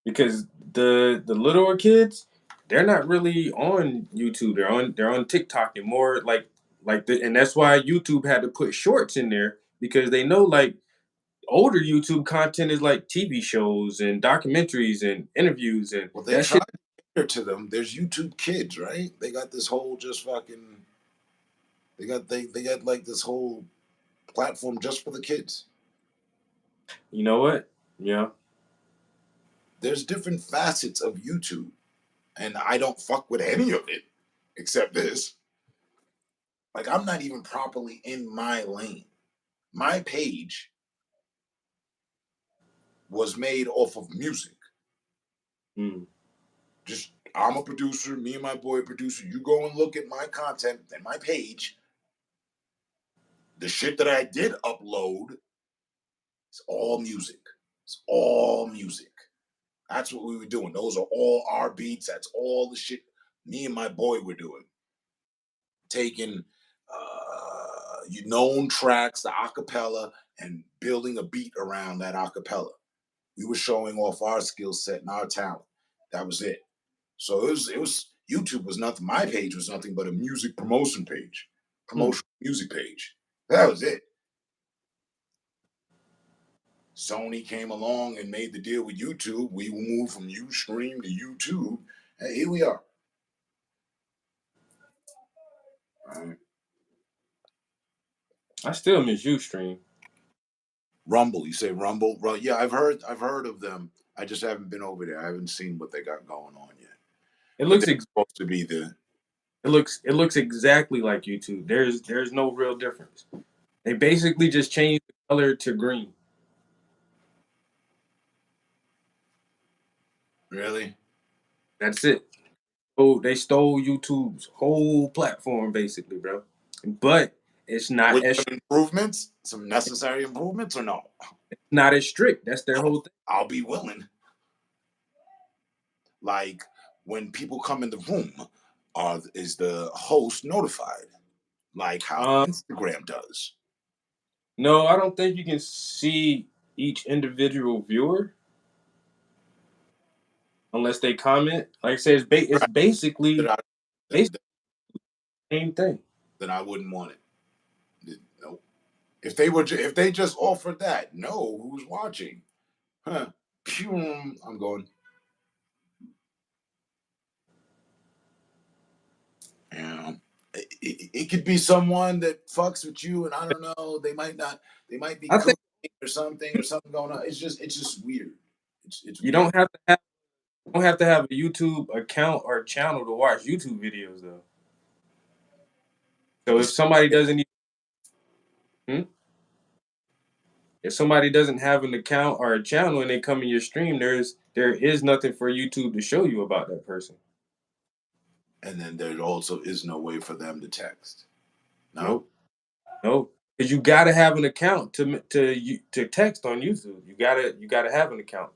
Because the littler kids, they're not really on YouTube. They're on TikTok and more and that's why YouTube had to put shorts in there because they know like older YouTube content is like TV shows and documentaries and interviews and Well, they that shit. tried to cater to them. There's YouTube Kids, right? They got this whole just fucking. They got like this whole platform just for the kids. You know what? Yeah. There's different facets of YouTube, and I don't fuck with any of it except this. Like, I'm not even properly in my lane. My page was made off of music. Mm. Just, I'm a producer, me and my boy producer. You go and look at my content and my page. The shit that I did upload, it's all music. It's all music. That's what we were doing. Those are all our beats. That's all the shit me and my boy were doing. Taking known tracks, the acapella, and building a beat around that acapella. We were showing off our skill set and our talent. That was it. So it was YouTube was nothing. My page was nothing but a music promotion page, Mm. promotional music page. That was it. Sony came along and made the deal with YouTube. We moved from Ustream to YouTube. And here we are. All right. I still miss Ustream. Rumble, you say Rumble? Yeah, I've heard of them. I just haven't been over there. I haven't seen what they got going on yet. It But looks they're ex- supposed to be the. it looks exactly like YouTube. There's no real difference. They basically just changed the color to green. Really? That's it. So they stole YouTube's whole platform basically, bro. But it's not With as some improvements, some necessary improvements, or no? not as strict. That's their I'll, whole thing. I'll be willing. Like, when people come in the room, is the host notified? Like how Um, Instagram does. no, I don't think you can see each individual viewer unless they comment. Like I said, it's Right. That basically I, basically then, the same thing. then I wouldn't want it. No. If they just offered that, no, who's watching? Huh? Pew, I'm going. You know, it could be someone that fucks with you, and I don't know. They might not. They might be I think cooking or something going on. It's just weird. It's you weird. don't have to have a YouTube account or channel to watch YouTube videos though. So It's, hmm? If somebody doesn't have an account or a channel and they come in your stream, there is nothing for YouTube to show you about that person. and then there also is no way for them to text. No. Nope. Nope. Because you gotta have an account to text on YouTube. You gotta have an account.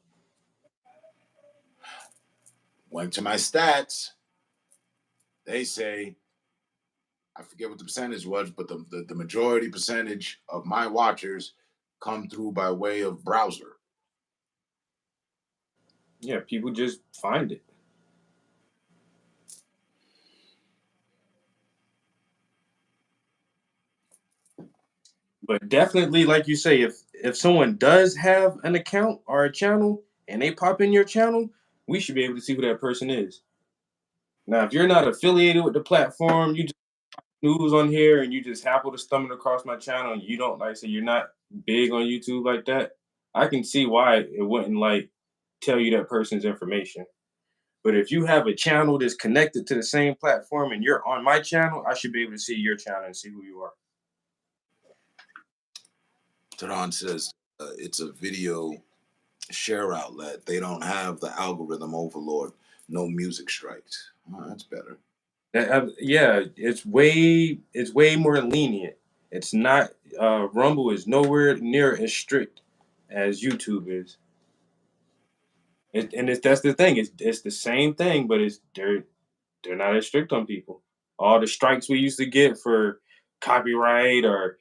Went to my stats. They say I forget what the percentage was, but the majority percentage of my watchers come through by way of browser. Yeah, people just find it. But definitely, like you say, if someone does have an account or a channel and they pop in your channel, we should be able to see who that person is. Now, if you're not affiliated with the platform, you just news on here and you just happen to stumble across my channel and you don't like say you're not big on YouTube like that, I can see why it wouldn't like tell you that person's information. But if you have a channel that's connected to the same platform and you're on my channel, I should be able to see your channel and see who you are. Tehran says it's a video share outlet. They don't have the algorithm overlord. No music strikes. Oh, that's better. Yeah, it's way more lenient. It's not Rumble is nowhere near as strict as YouTube is. That's the thing. It's the same thing, but they're not as strict on people. All the strikes we used to get for copyright or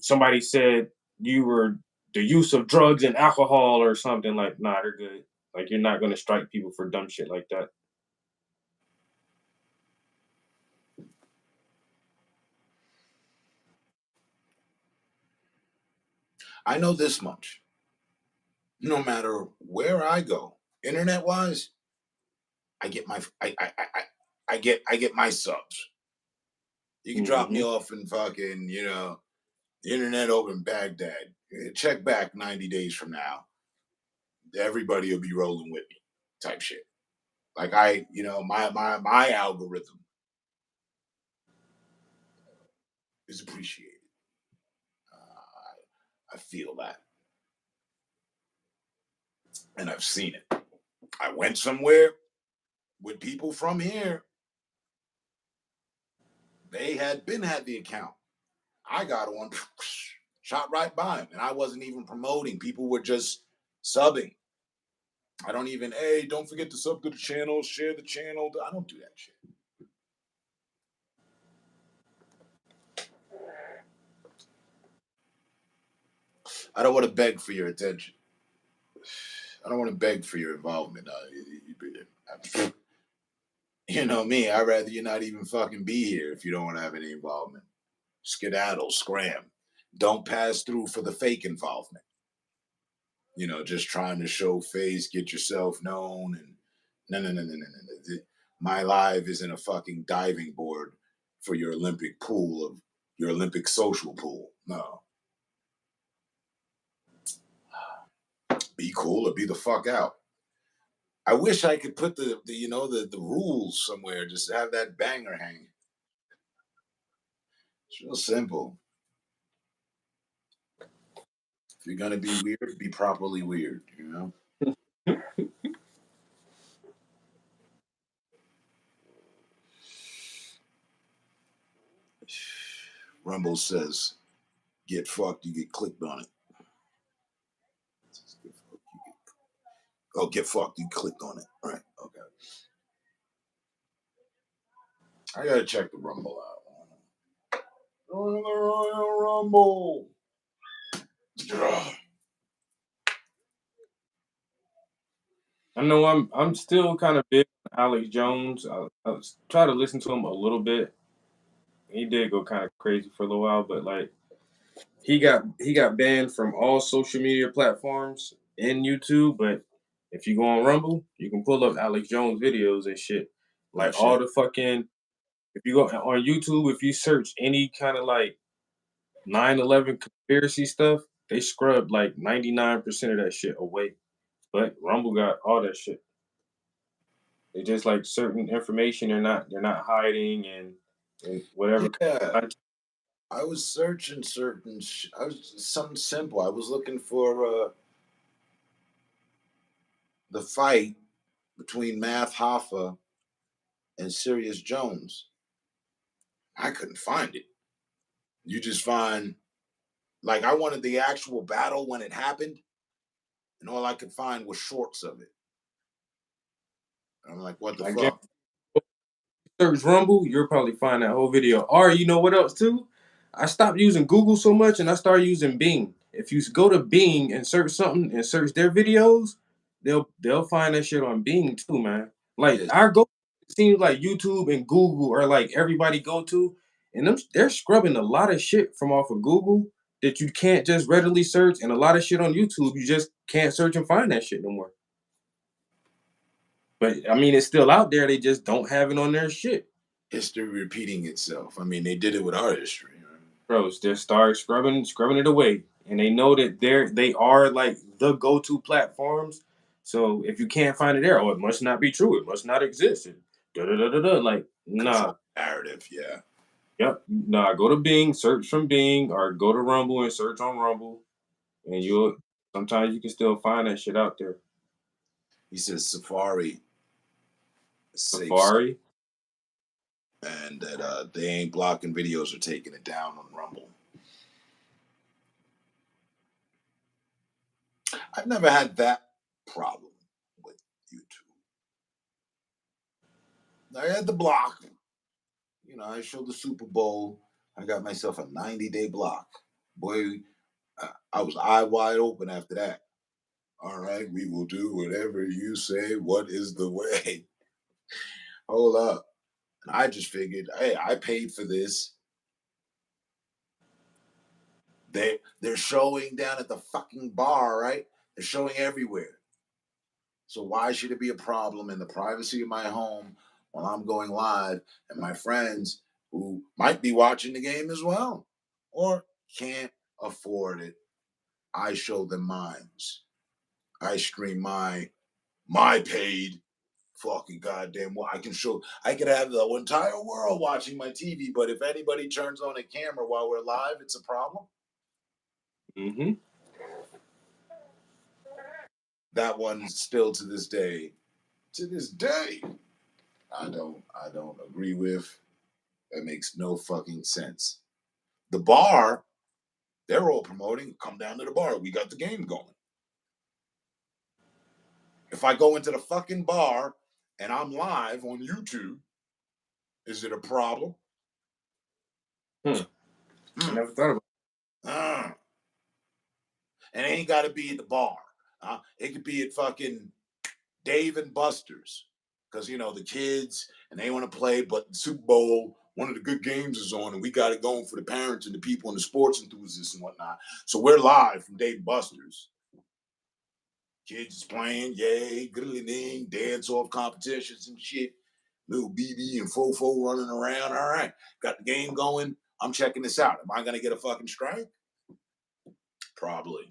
somebody said you were the use of drugs and alcohol or something like, nah, they're good. Like you're not gonna strike people for dumb shit like that. I know this much. No matter where I go, internet wise, I get my I get my subs. You can drop me Hmm. off in fucking, the internet over in Baghdad. Check back 90 days from now. Everybody will be rolling with me, type shit. Like my algorithm is appreciated. I feel that, and I've seen it. I went somewhere with people from here. They had the account. I got on, shot right by them, and I wasn't even promoting. People were just subbing. I don't even, hey, don't forget to sub to the channel, share the channel. I don't do that shit. I don't want to beg for your attention. I don't want to beg for your involvement. You know me, I'd rather you not even fucking be here if you don't want to have any involvement. Skedaddle, scram. Don't pass through for the fake involvement. Just trying to show face, get yourself known, and no. My live isn't a fucking diving board for your Olympic pool of your Olympic social pool. No. Be cool or be the fuck out. I wish I could put the rules somewhere. Just have that banger hang. It's real simple. If you're gonna be weird, be properly weird. Rumble says, "Get fucked, you get clicked on it." Oh, get fucked, you clicked on it. All right, okay. I gotta check the Rumble out. Join the Royal Rumble. I know I'm still kind of big on Alex Jones. I try to listen to him a little bit. He did go kind of crazy for a little while, but like he got banned from all social media platforms and YouTube. But if you go on Rumble, you can pull up Alex Jones videos and shit. Oh Like all shit. the fucking if you go on YouTube, if you search any kind of like 9/11 conspiracy stuff, they scrubbed like 99% of that shit away. But Rumble got all that shit. They just like certain information they're not hiding and whatever. Yeah. I was searching I was something simple. I was looking for the fight between Math Hoffa and Sirius Jones. I couldn't find it. You just find like I wanted the actual battle when it happened, and all I could find was shorts of it. And I'm like, what the I fuck? search Rumble, you'll probably find that whole video. Or you know what else too? I stopped using Google so much and I started using Bing. If you go to Bing and search something and search their videos, they'll find that shit on Bing too, man. Like Yes. our go it seems like YouTube and Google are like everybody go to, and they're scrubbing a lot of shit from off of Google that you can't just readily search, and a lot of shit on YouTube you just can't search and find that shit no more. But I mean, it's still out there. They just don't have it on their shit. History repeating itself. I mean, they did it with our history. Bro, just start scrubbing it away, and they know that they are like the go-to platforms. So if you can't find it there, oh, it must not be true. It must not exist. Da da da da da. Like, nah, Control narrative, yeah. yep, nah. Go to Bing, search from Bing, or go to Rumble and search on Rumble, and you'll sometimes you can still find that shit out there. He says Safari is safe Safari. and that they ain't blocking videos or taking it down on Rumble. I've never had that problem with YouTube. I had the block. You know, I showed the Super Bowl. I got myself a 90-day block. Boy, I was eye wide open after that. All right, we will do whatever you say. What is the way? Hold up. And I just figured, hey, I paid for this. They're showing down at the fucking bar, right? They're showing everywhere. So why should it be a problem in the privacy of my home while I'm going live and my friends who might be watching the game as well or can't afford it? I show them mines. I stream my paid fucking goddamn well. I could have the entire world watching my TV, but if anybody turns on a camera while we're live, it's a problem. Mm-hmm. That one still to this day, I don't agree with. That makes no fucking sense. The bar, they're all promoting, come down to the bar. We got the game going. If I go into the fucking bar and I'm live on YouTube, is it a problem? I never thought about Uh, and it ain't got to be at the bar. It could be at fucking Dave and Buster's because you know the kids and they want to play, but the Super Bowl, one of the good games is on, and we got it going for the parents and the people and the sports enthusiasts and whatnot. So we're live from Dave and Buster's. Kids is playing, yay, goodly ding, dance off competitions and shit. Little BB and Fofo running around. All right, got the game going. I'm checking this out. Am I gonna get a fucking strike? Probably.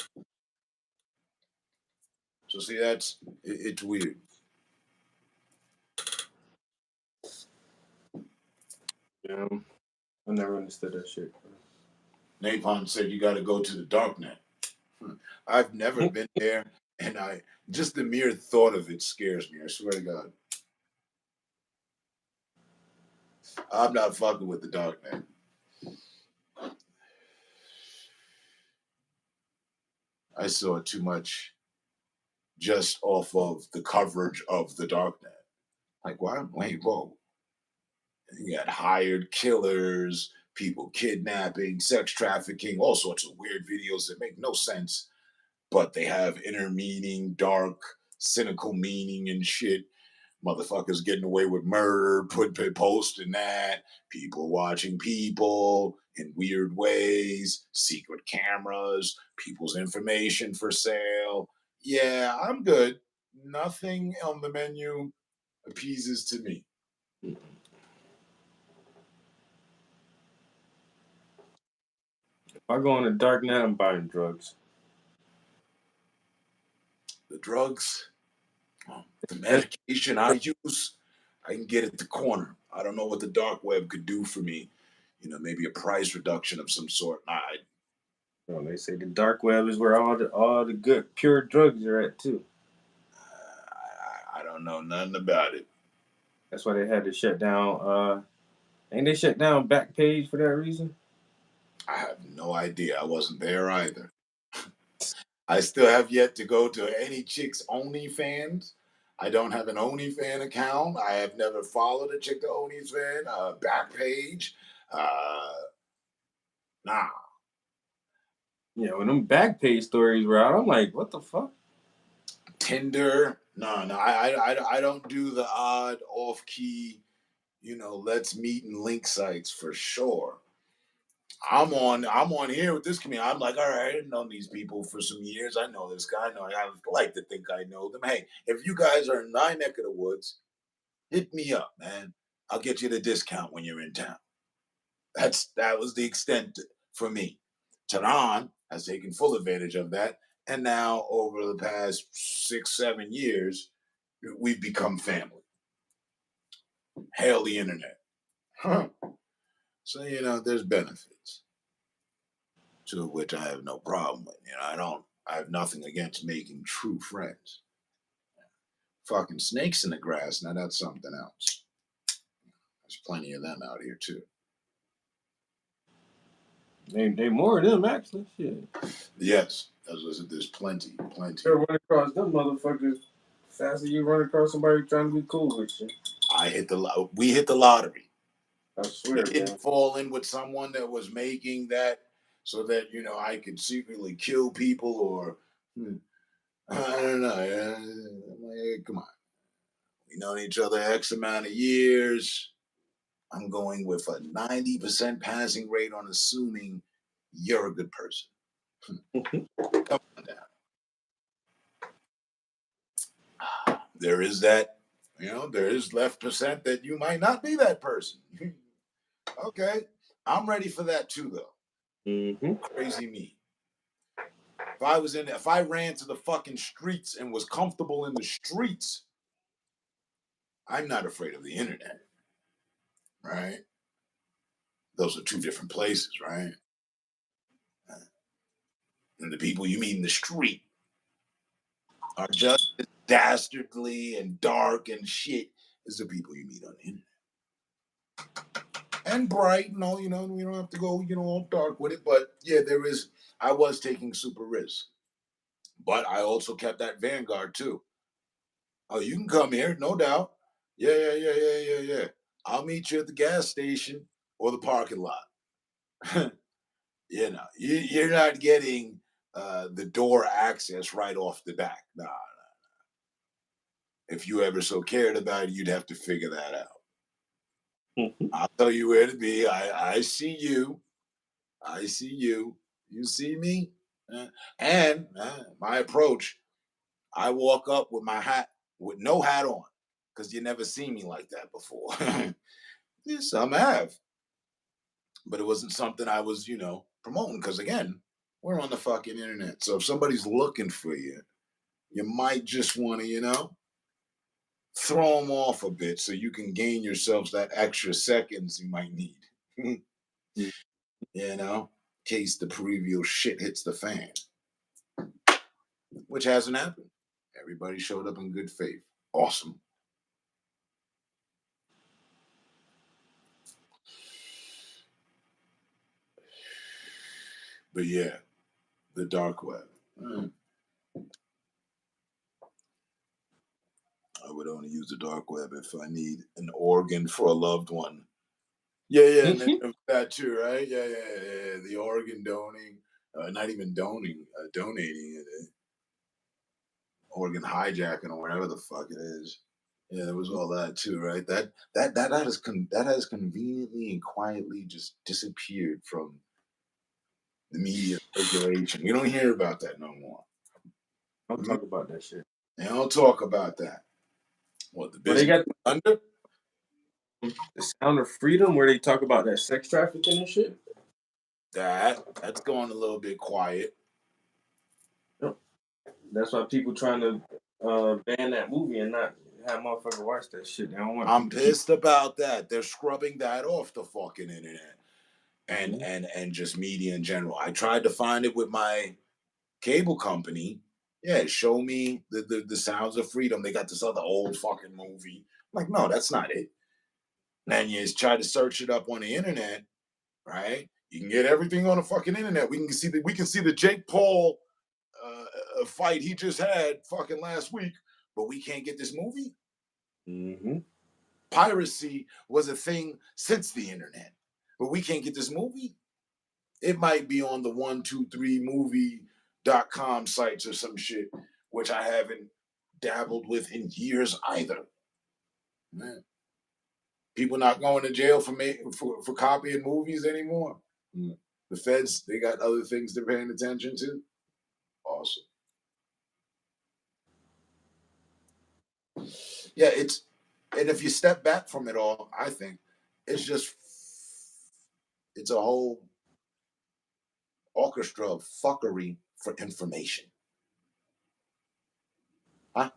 So see, it's weird. it. I never understood that shit. Napalm said you got to go to the dark net. I've never been there, and I just the mere thought of it scares me. I swear to God, I'm not fucking with the dark net. I saw too much just off of the coverage of the dark net. Like, why? Wait, whoa! You got hired killers, people kidnapping, sex trafficking, all sorts of weird videos that make no sense, but they have inner meaning, dark, cynical meaning and shit. Motherfuckers getting away with murder, posting that, people watching people in weird ways, secret cameras, people's information for sale. Yeah, I'm good. Nothing on the menu appeases to me. If I go on the dark net, I'm buying drugs. The drugs, the That's medication I use, I can get at the corner. I don't know what the dark web could do for me. You know, maybe a price reduction of some sort. they say the dark web is where all the good pure drugs are at too. I don't know nothing about it. That's why they had to shut down. Ain't they shut down Backpage for that reason? I have no idea. I wasn't there either. I still have yet to go to any chick's OnlyFans. I don't have an OnlyFan account. I have never followed a chick to OnlyFan Backpage. Uh, nah. Yeah, when them Backpage stories were out, I'm like, what the fuck? Tinder. No. I don't do the odd off key. You know, let's meet and link sites for sure. I'm on here with this community. I'm like, all right, I've known these people for some years. I know this guy. I like to think I know them. Hey, if you guys are in my neck of the woods, hit me up, man. I'll get you the discount when you're in town. That was the extent for me. Tehran has taken full advantage of that, and now over the past 6, 7 years, we've become family. Hail the internet. Huh. So there's benefits to which I have no problem with. I have nothing against making true friends. Fucking snakes in the grass, now that's something else. There's plenty of them out here too. They more of them actually. Shit. Yes, there's plenty. You run across them motherfuckers faster you run across somebody trying to be cool with you. We hit the lottery. I swear, it didn't fall in with someone that was making that so that I could secretly kill people or I don't know. I'm like, hey, come on. We known each other X amount of years. I'm going with a 90% passing rate on assuming you're a good person. Come on down. There is that, there is left percent that you might not be that person. Okay. I'm ready for that too, though. Crazy me. If I ran to the fucking streets and was comfortable in the streets, I'm not afraid of the internet. Right? Those are two different places, right? And the people you meet in the street are just as dastardly and dark and shit as the people you meet on the internet. And bright and all, we don't have to go, all dark with it. But yeah, I was taking super risk. But I also kept that vanguard too. Oh, you can come here, no doubt. Yeah. I'll meet you at the gas station or the parking lot. You're not getting the door access right off the back. Nah. If you ever so cared about it, you'd have to figure that out. I'll tell you where to be. I see you. I see you. You see me? And my approach, I walk up with my hat, with no hat on, because you never seen me like that before. Some have. But it wasn't something I was, promoting, because again, we're on the fucking internet. So if somebody's looking for you, you might just want to, throw them off a bit so you can gain yourselves that extra seconds you might need. In case the previous shit hits the fan. Which hasn't happened. Everybody showed up in good faith. Awesome. But yeah, the dark web. I would only use the dark web if I need an organ for a loved one. Yeah, and then that too, right? Yeah. The organ donating, not even donating it. Organ hijacking or whatever the fuck it is. Yeah, there was all that too, right? That has conveniently and quietly just disappeared from the media circulation. We don't hear about that no more. Don't talk about that shit. They don't talk about that. What the business they got under? The Sound of Freedom, where they talk about that sex trafficking and shit. That's going a little bit quiet. Yep. That's why people trying to ban that movie and not have motherfuckers watch that shit. They don't want. I'm pissed about that. They're scrubbing that off the fucking internet and just media in general. I tried to find it with my cable company. Yeah, show me the Sounds of Freedom. They got this other old fucking movie. I'm like, no, that's not it. And you try to search it up on the internet, right? You can get everything on the fucking internet. We can see the Jake Paul fight he just had fucking last week, but we can't get this movie. Piracy was a thing since the internet, but we can't get this movie. It might be on the 123movie.com sites or some shit, which I haven't dabbled with in years either. Man. People not going to jail for copying movies anymore. The feds, they got other things they're paying attention to. Awesome. Yeah, And if you step back from it all, I think it's a whole orchestra of fuckery for information. Huh?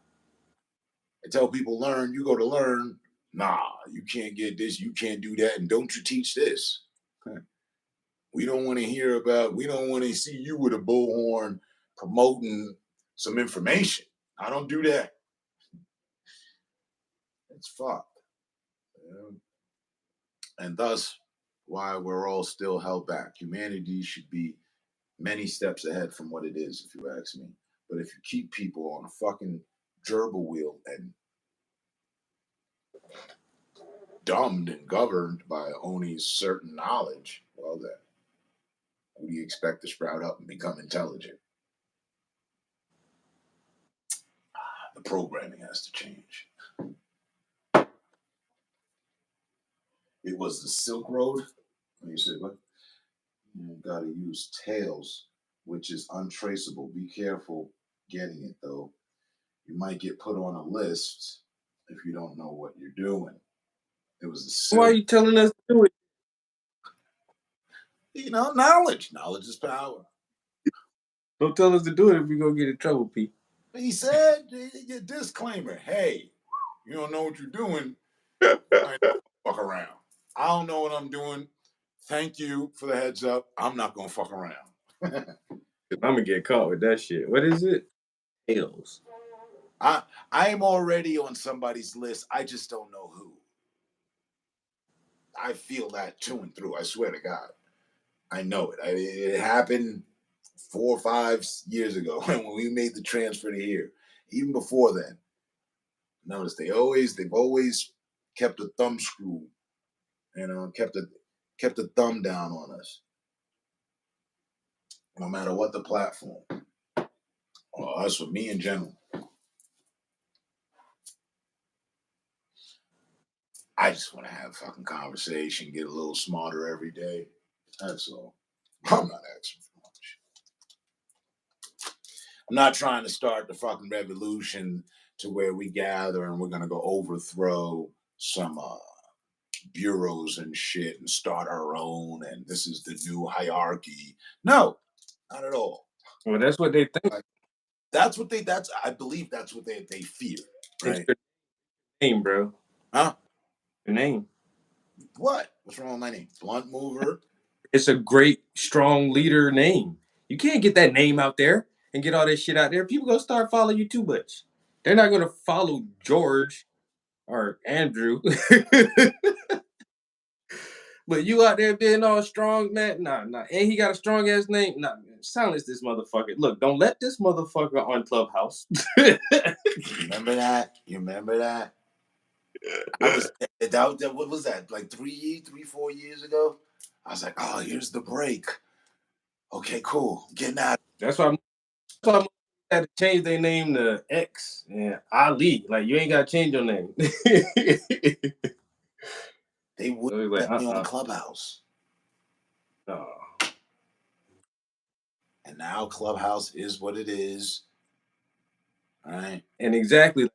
I tell people learn, you go to learn. Nah, you can't get this, you can't do that, and don't you teach this. We don't want to hear about, we don't want to see you with a bullhorn promoting some information. I don't do that. It's fucked. And thus, why we're all still held back. Humanity should be many steps ahead from what it is, if you ask me. But if you keep people on a fucking gerbil wheel and dumbed and governed by only certain knowledge, well, then who do you expect to sprout up and become intelligent? The programming has to change. It was the Silk Road. You said what? You gotta use Tails, which is untraceable. Be careful getting it though. You might get put on a list if you don't know what you're doing. It was the Why are Silk. you telling us to do it? Knowledge. Knowledge is power. Don't tell us to do it if we're gonna get in trouble, Pete. He said, your disclaimer. Hey, you don't know what you're doing. I ain't fuck around. I don't know what I'm doing. Thank you for the heads up. I'm not gonna fuck around. I'm gonna get caught with that shit. What is it? Tails. I am already on somebody's list. I just don't know who. I feel that to and through. I swear to God, I know it. It happened 4 or 5 years ago when we made the transfer to here. Even before then, notice they've always kept a thumb screw, kept a thumb down on us, no matter what the platform. Or us or me in general. I just want to have a fucking conversation, get a little smarter every day. That's all. I'm not asking for much. I'm not trying to start the fucking revolution to where we gather and we're gonna go overthrow some bureaus and shit and start our own and this is the new hierarchy. No, not at all. Well, that's what they think. Like, I believe that's what they fear. It's Right? your name, bro. Huh? Your name. What? What's wrong with my name? Blunt mover. It's a great, strong leader name. You can't get that name out there and get all that shit out there. People gonna start following you too much. They're not gonna follow George or Andrew. But you out there being all strong, man. Nah. And he got a strong ass name. Nah, man. Silence this motherfucker. Look, don't let this motherfucker on Clubhouse. Remember that? You remember that? I was that. What was that? Like 4 years ago. I was like, oh, here's the break. Okay, cool. Getting out. That's why I had to change their name to X and Ali. Like you ain't gotta change your name. They would So like, let me on Clubhouse, no. and now Clubhouse is what it is. All right. And exactly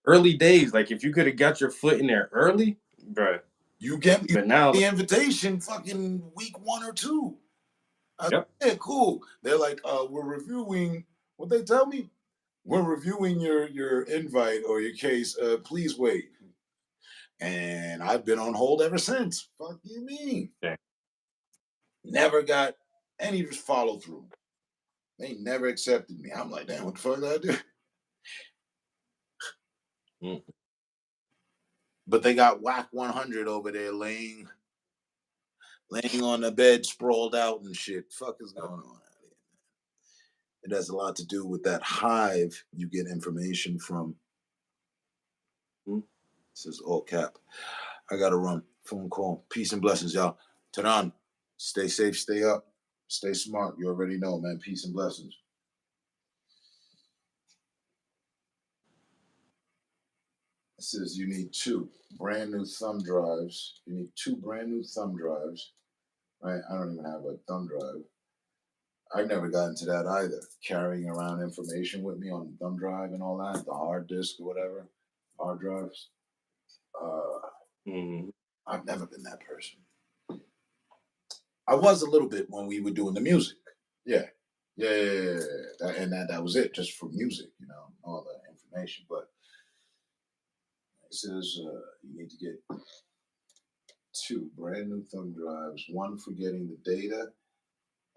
early days, like if you could have got your foot in there early, bro. You get But now, the invitation fucking week 1 or 2. I yep. said, yeah, cool. They're like, we're reviewing what they tell me. We're reviewing your invite or your case. Please wait. And I've been on hold ever since. Fuck you mean? Yeah. Never got any follow through. They never accepted me. I'm like, damn, what the fuck did I do? Mm. But they got whack 100 over there laying on the bed, sprawled out and shit. Fuck is going on? It has a lot to do with that hive you get information from. This is all cap. I gotta run. Phone call. Peace and blessings, y'all. Taran, stay safe, stay up, stay smart. You already know, man. Peace and blessings. It says you need 2 brand new thumb drives. You need 2 brand new thumb drives. Right? I don't even have a thumb drive. I've never got into that either. Carrying around information with me on the thumb drive and all that, the hard disk or whatever, hard drives. I've never been that person. I was a little bit when we were doing the music. Yeah. And that was it, just for music, all the information. But it says you need to get 2 brand new thumb drives, one for getting the data,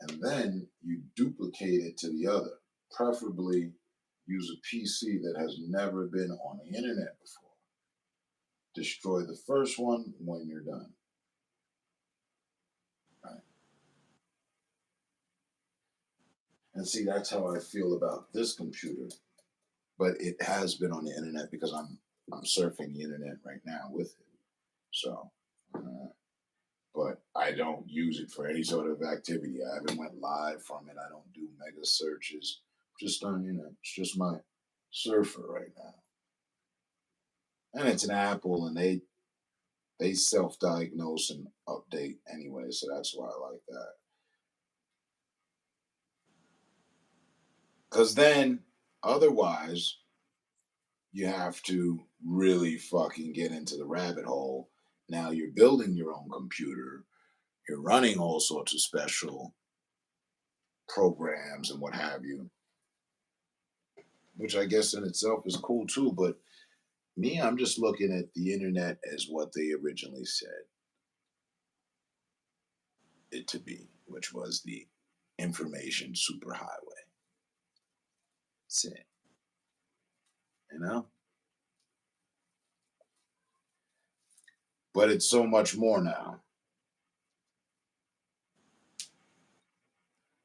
and then you duplicate it to the other. Preferably use a PC that has never been on the internet before. Destroy the first one when you're done. Right. And see, that's how I feel about this computer. But it has been on the internet because I'm surfing the internet right now with it. So, but I don't use it for any sort of activity. I haven't went live from it. I don't do mega searches. Just on, it's just my surfer right now. And it's an Apple, and they self-diagnose and update anyway, so that's why I like that. Because then, otherwise, you have to really fucking get into the rabbit hole. Now you're building your own computer. You're running all sorts of special programs and what have you, which I guess in itself is cool too. But me, I'm just looking at the internet as what they originally said it to be, which was the information superhighway. That's it. You know? But it's so much more now.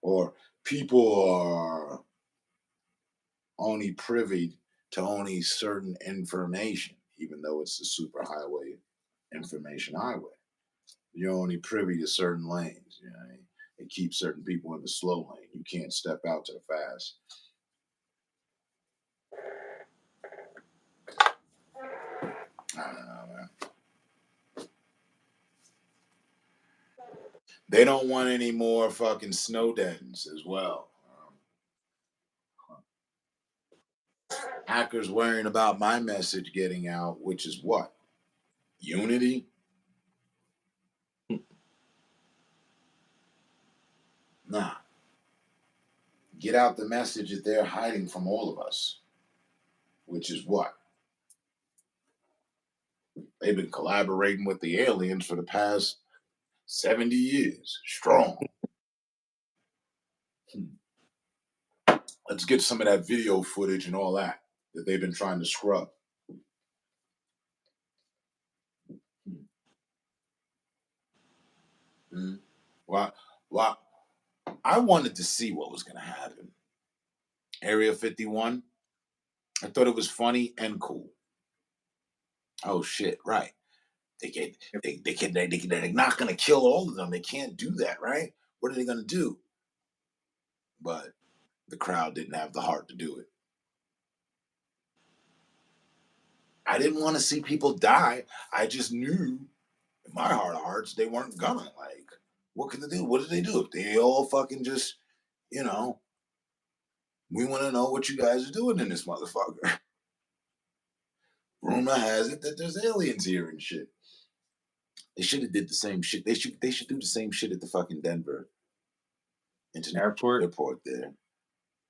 Or people are only privy to only certain information, even though it's the superhighway information highway. You're only privy to certain lanes. They keep certain people in the slow lane. You can't step out to the fast. I don't know, man. They don't want any more fucking Snowdens as well. Hackers worrying about my message getting out, which is what? Unity? Nah. Get out the message that they're hiding from all of us, which is what? They've been collaborating with the aliens for the past 70 years. Strong. Let's get some of that video footage and all that they've been trying to scrub. Well, I wanted to see what was going to happen. Area 51, I thought it was funny and cool. Oh shit, right. They're not going to kill all of them. They can't do that, right? What are they going to do? But the crowd didn't have the heart to do it. I didn't want to see people die. I just knew in my heart of hearts they weren't gonna. Like, what could they do? What did they do? If they all fucking just, we want to know what you guys are doing in this motherfucker. Rumor has it that there's aliens here and shit. They should have did the same shit. They should do the same shit at the fucking Denver International Airport there.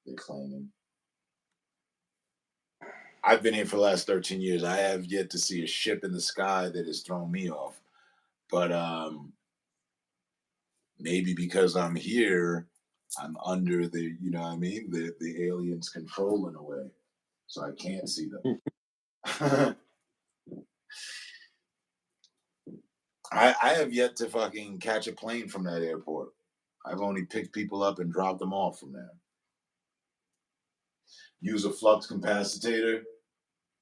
They're claiming. I've been here for the last 13 years. I have yet to see a ship in the sky that has thrown me off. But maybe because I'm here, I'm under the, the aliens' control in a way. So I can't see them. I have yet to fucking catch a plane from that airport. I've only picked people up and dropped them off from there. Use a flux capacitor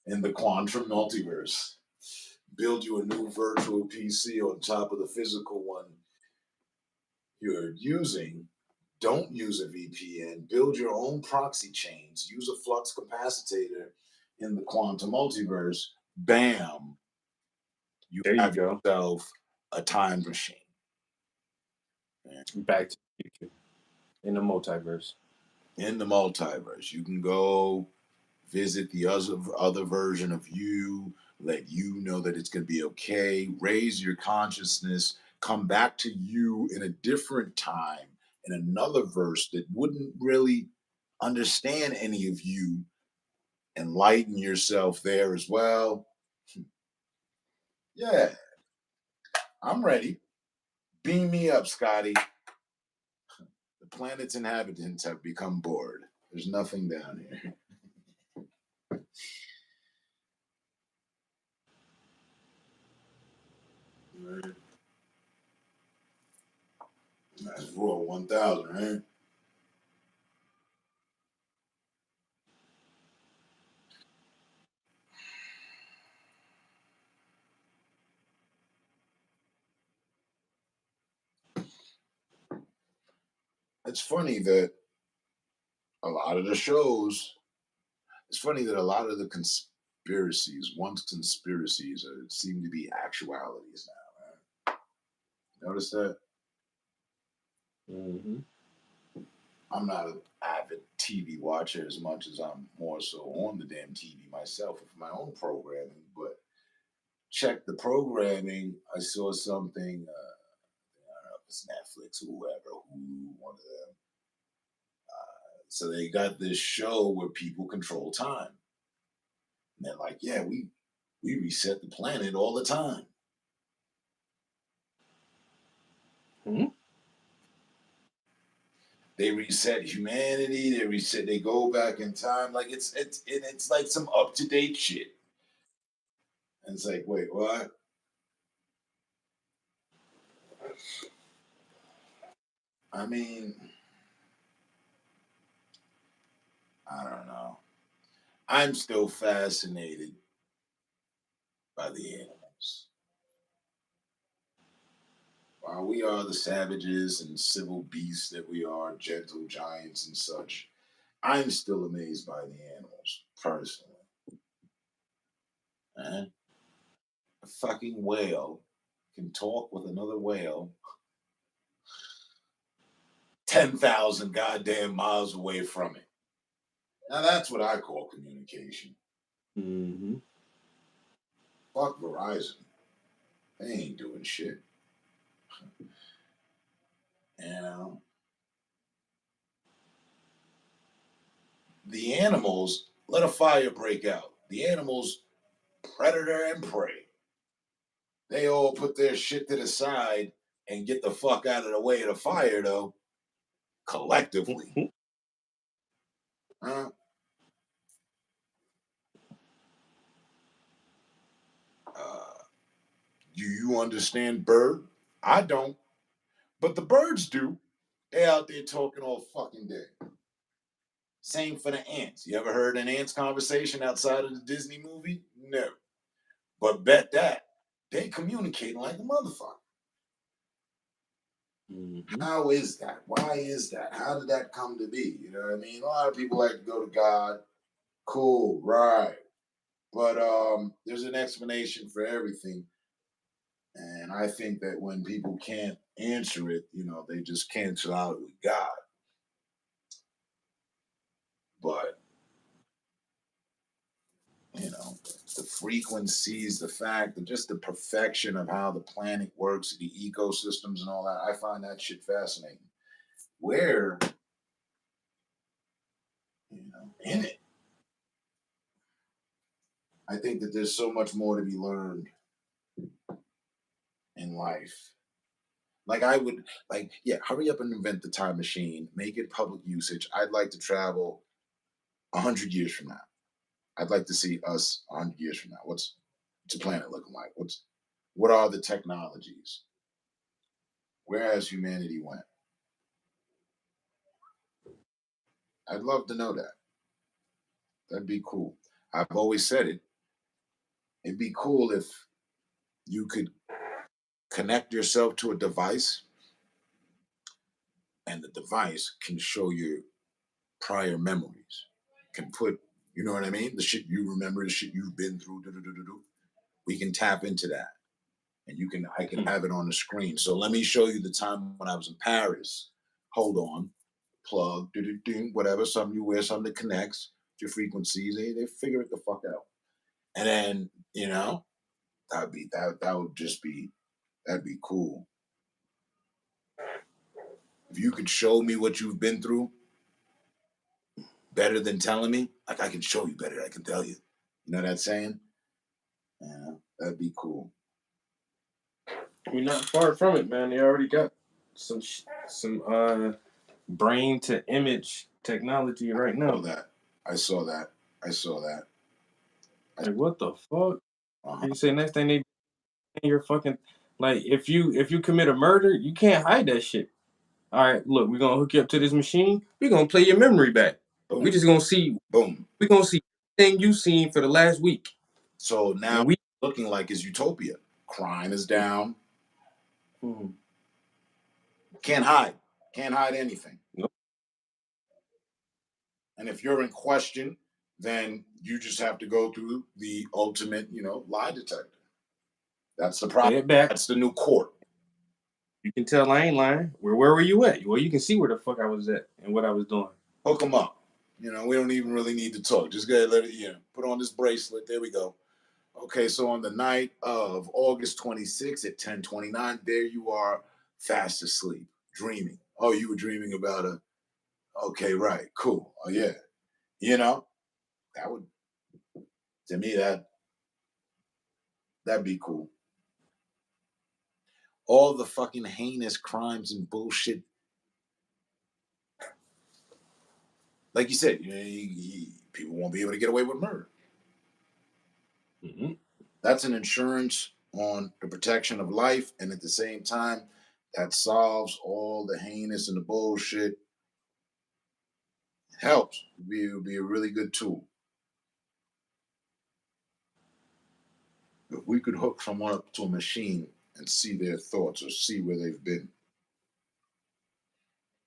in the quantum multiverse. Build you a new virtual PC on top of the physical one you're using. Don't use a VPN. Build your own proxy chains. Use a flux capacitor in the quantum multiverse. Bam. You have yourself a time machine. Back to the future. In the multiverse. In the multiverse. You can go visit the other version of you, let you know that it's going to be okay, raise your consciousness, come back to you in a different time, in another verse that wouldn't really understand any of you, enlighten yourself there as well. Yeah, I'm ready. Beam me up, Scotty. The planet's inhabitants have become bored. There's nothing down here. Right. That's Raw 1000, right? It's funny that a lot of the shows, it's funny that a lot of the conspiracies, once conspiracies, seem to be actualities now, right? Notice that? Mm-hmm. I'm not an avid TV watcher as much as I'm more so on the damn TV myself with my own programming, but check the programming. I saw something, I don't know if it's Netflix or whoever, who one of them. So they got this show where people control time. And they're like, yeah, we reset the planet all the time. Mm-hmm. They reset humanity. They go back in time. Like it's like some up to date shit. And it's like, wait, what? I mean, I don't know. I'm still fascinated by the animals. While we are the savages and civil beasts that we are, gentle giants and such, I'm still amazed by the animals, personally. Man, a fucking whale can talk with another whale 10,000 goddamn miles away from it. Now that's what I call communication. Mm-hmm. Fuck Verizon. They ain't doing shit. You know? The animals let a fire break out. The animals, predator and prey, they all put their shit to the side and get the fuck out of the way of the fire, though, collectively. Huh? Uh, do you understand bird? I don't. But the birds do. They out there talking all fucking day. Same for the ants. You ever heard an ants conversation outside of the Disney movie? No. But bet that they communicate like a motherfucker. Mm-hmm. How is that? Why is that? How did that come to be? You know what I mean? A lot of people like to go to God. Cool, right. But there's an explanation for everything. And I think that when people can't answer it, they just cancel out with God. But, you know, the frequencies, the fact, and just the perfection of how the planet works, the ecosystems and all that, I find that shit fascinating. Where, in it, I think that there's so much more to be learned in life. Like I would yeah, hurry up and invent the time machine, make it public usage. I'd like to travel 100 years from now. I'd like to see us 100 years from now. What's the planet looking like? What are the technologies? Where has humanity went? I'd love to know that. That'd be cool. I've always said it. It'd be cool if you could connect yourself to a device and the device can show you prior memories. Can put, you know what I mean? The shit you remember, the shit you've been through. We can tap into that, and I can have it on the screen. So let me show you the time when I was in Paris. Hold on, plug, whatever. Something you wear, something that connects to your frequencies. They figure it the fuck out, and then You know, that would just be that'd be cool. If you could show me what you've been through better than telling me, like I can show you better, I can tell you. You know that saying? Yeah, that'd be cool. We're not far from it, man. They already got some brain to image technology right I saw now. that. I saw that. I saw that. Like what the fuck? Uh-huh. You say next thing they in your fucking like if you commit a murder, you can't hide that shit. All right, look, we're gonna hook you up to this machine. We're gonna play your memory back. We Boom. just gonna see. Boom. We're gonna see everything you seen for the last week, So now and we. looking like is utopia. Crime is down. Mhm. Can't hide. Can't hide anything. Nope. And if you're in question, then you just have to go through the ultimate, lie detector. That's the problem. Play it back. That's the new court. You can tell I ain't lying. Where were you at? Well, you can see where the fuck I was at and what I was doing. Hook them up. We don't even really need to talk. Just go ahead, let it, put on this bracelet. There we go. Okay, so on the night of August 26th at 10:29, there you are, fast asleep, dreaming. Oh, you were dreaming about okay, right, cool. Oh yeah. That would, to me, that'd be cool. All the fucking heinous crimes and bullshit. Like you said, people won't be able to get away with murder. Mm-hmm. That's an insurance on the protection of life, and at the same time, that solves all the heinous and the bullshit. It helps. It would be a really good tool. If we could hook someone up to a machine and see their thoughts or see where they've been.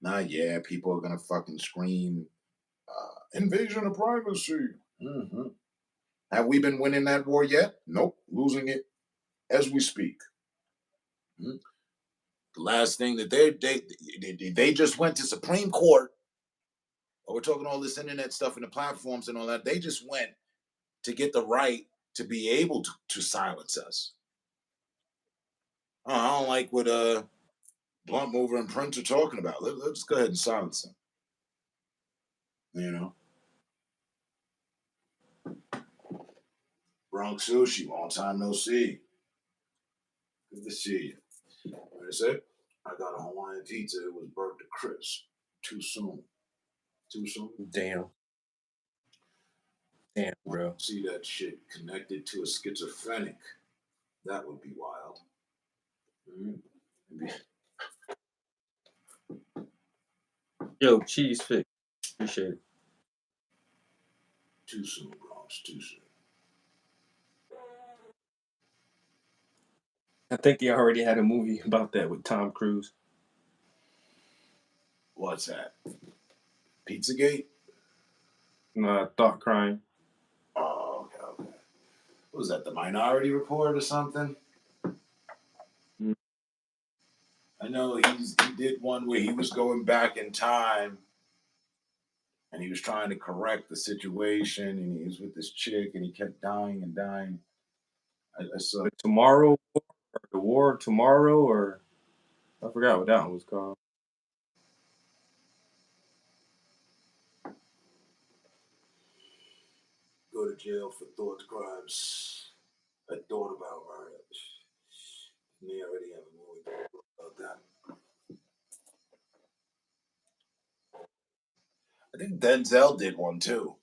Now, yeah, people are gonna fucking scream, invasion of privacy. Hmm. Have we been winning that war yet? Nope, losing it as we speak. Mhm. The last thing that they just went to Supreme Court. We're talking all this internet stuff and the platforms and all that. They just went to get the right to be able to silence us. Oh, I don't like what Blunt Mover and Prince are talking about. Let's go ahead and silence them. You know, Bronx Sushi, long time no see. Good to see you. What I said? I got a Hawaiian pizza. It was burnt to crisp. Too soon. Too soon. Damn, bro. See that shit connected to a schizophrenic. That would be wild. Mm-hmm. Yo, cheese fix. Appreciate it. Too soon, Bronx. Too soon. I think they already had a movie about that with Tom Cruise. What's that? Pizzagate? Thought crime. Oh, okay, okay. What was that? The Minority Report or something? Mm. I know he did one where he was going back in time and he was trying to correct the situation and he was with this chick and he kept dying and dying. I saw. The Tomorrow War, or the War of Tomorrow, or I forgot what that one was called. Go to jail for thought crimes. I thought about murder. And they already have a movie about that. I think Denzel did one too.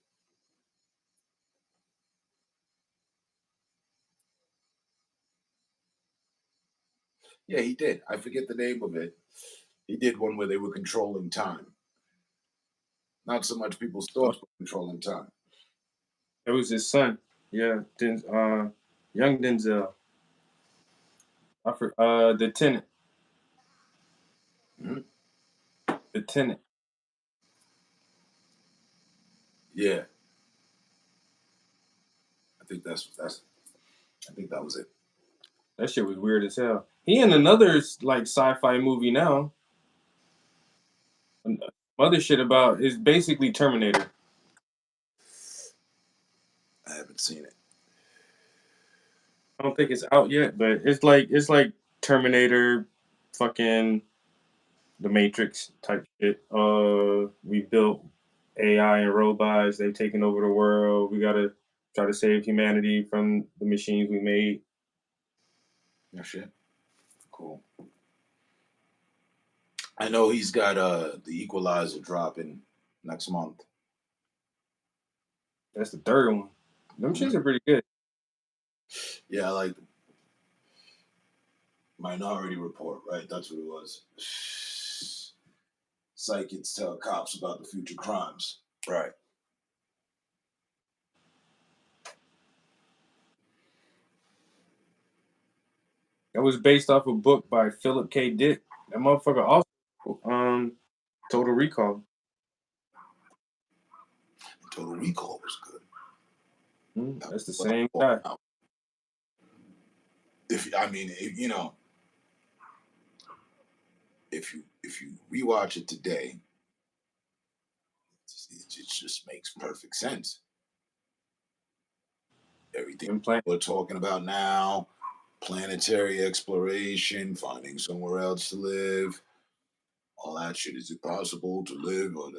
Yeah, he did. I forget the name of it. He did one where they were controlling time. Not so much people's Oh, thoughts, but controlling time. it was his son. Yeah, young Denzel. The Tenant. Mm-hmm. The Tenant. Yeah, I think that's. I think that was it. That shit was weird as hell. He in another like sci-fi movie now. Other shit about is basically Terminator. I haven't seen it. I don't think it's out yet, but it's like Terminator, fucking The Matrix type shit. We built AI and robots. They've taken over the world. We gotta try to save humanity from the machines we made. No shit. Cool. I know he's got the Equalizer dropping next month. That's the third one. Them Mhm. shits are pretty good. Yeah, I like Minority Report, right? That's what it was. Psychics tell cops about the future crimes. Right. That was based off a book by Philip K. Dick. That motherfucker also Total Recall. Total Recall was good. That's the same guy. If I mean, if you rewatch it today, it just makes perfect sense. Everything we're talking about now, planetary exploration, finding somewhere else to live, all that shit. Is it possible to live or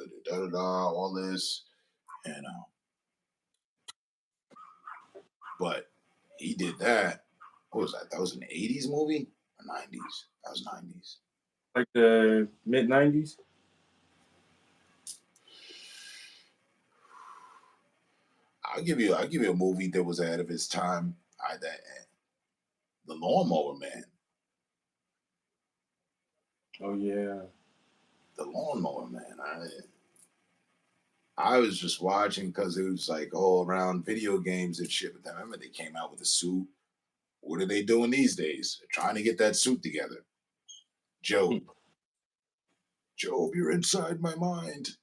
all this, you know? But he did that. What was that? That was an '80s movie or '90s? That was '90s. Like the mid '90s. I'll give you a movie that was ahead of its time. The Lawnmower Man. Oh yeah. The Lawnmower Man. I was just watching because it was like all around video games and shit. But then remember they came out with a suit. What are they doing these days? They're trying to get that suit together. Job. Job, you're inside my mind.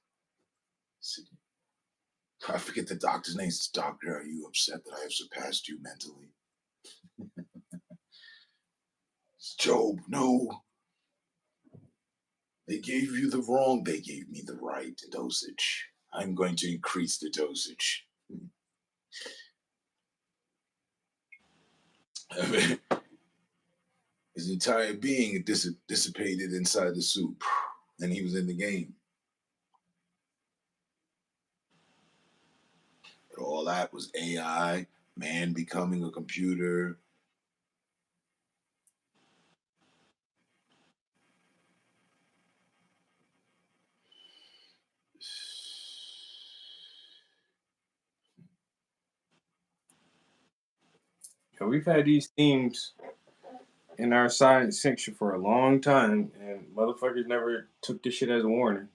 I forget the doctor's name. It's Doctor, are you upset that I have surpassed you mentally? Job, no. They gave me the right dosage. I'm going to increase the dosage. I mean, his entire being dissipated inside the soup, and he was in the game. But all that was AI, man becoming a computer. Yeah, we've had these themes in our science section for a long time, and motherfuckers never took this shit as a warning.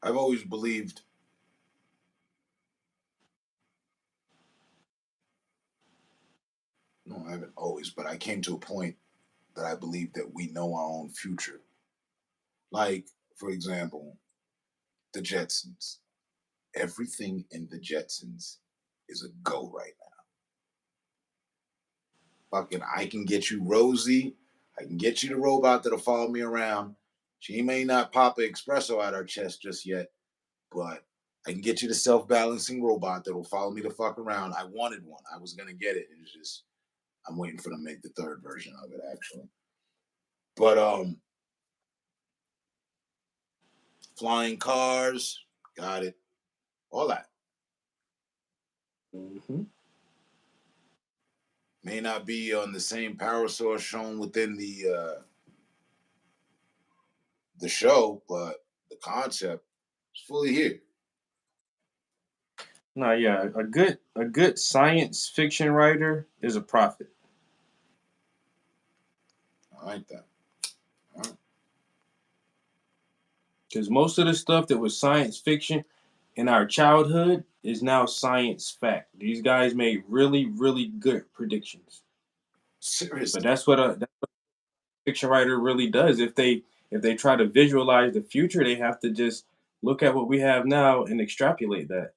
I've always believed. No, I haven't always, but I came to a point that I believe that we know our own future. Like, for example, the Jetsons. Everything in the Jetsons is a go right now. Fucking, I can get you Rosie. I can get you the robot that'll follow me around. She may not pop an espresso out her chest just yet, but I can get you the self-balancing robot that will follow me the fuck around. I wanted one. I was gonna get it. It's just I'm waiting for them to make the third version of it actually. But flying cars, got it. All that. Mm-hmm. May not be on the same power source shown within the show, but the concept is fully here. No, yeah, a good science fiction writer is a prophet. I like that. All right. Because most of the stuff that was science fiction in our childhood is now science fact. These guys made really, really good predictions. But Seriously. that's what a fiction writer really does. If they try to visualize the future, they have to just look at what we have now and extrapolate that.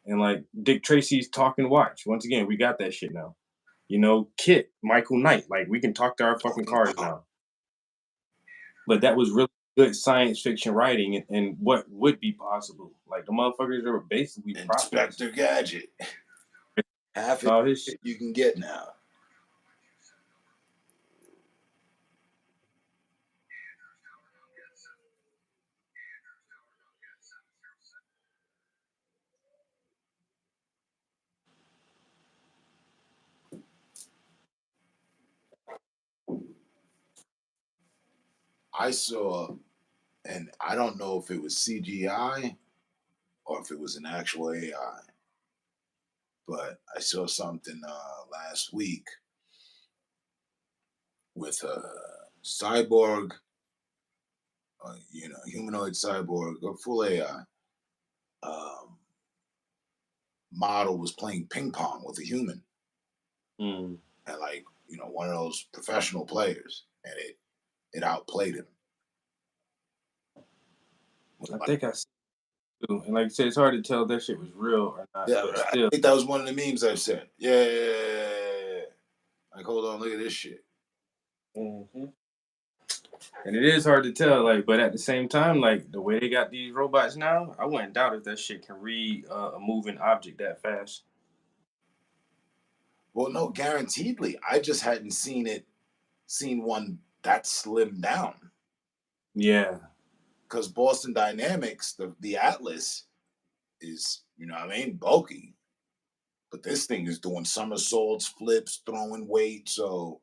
And like Dick Tracy's talking watch. Once again, we got that shit now. Kit, Michael Knight. Like we can talk to our fucking cars now. But that was really good science fiction writing and what would be possible. Like the motherfuckers are basically Inspector Gadget. Half of all his it shit. you can get now. I saw, and I don't know if it was CGI or if it was an actual AI, but I saw something last week with a cyborg, humanoid cyborg or full AI um, model was playing ping pong with a human, Mm. and like one of those professional players, and it outplayed him. I think I see it too. And like I said, it's hard to tell if that shit was real or not, Yeah, but I still. think that was one of the memes I said. Yeah. Like, hold on, look at this shit. Mhm. And it is hard to tell, like, but at the same time, like the way they got these robots now, I wouldn't doubt if that shit can read a moving object that fast. Well, no, guaranteedly. I just hadn't seen one that slim down. Yeah. Because Boston Dynamics, the Atlas, is, bulky. But this thing is doing somersaults, flips, throwing weight. So,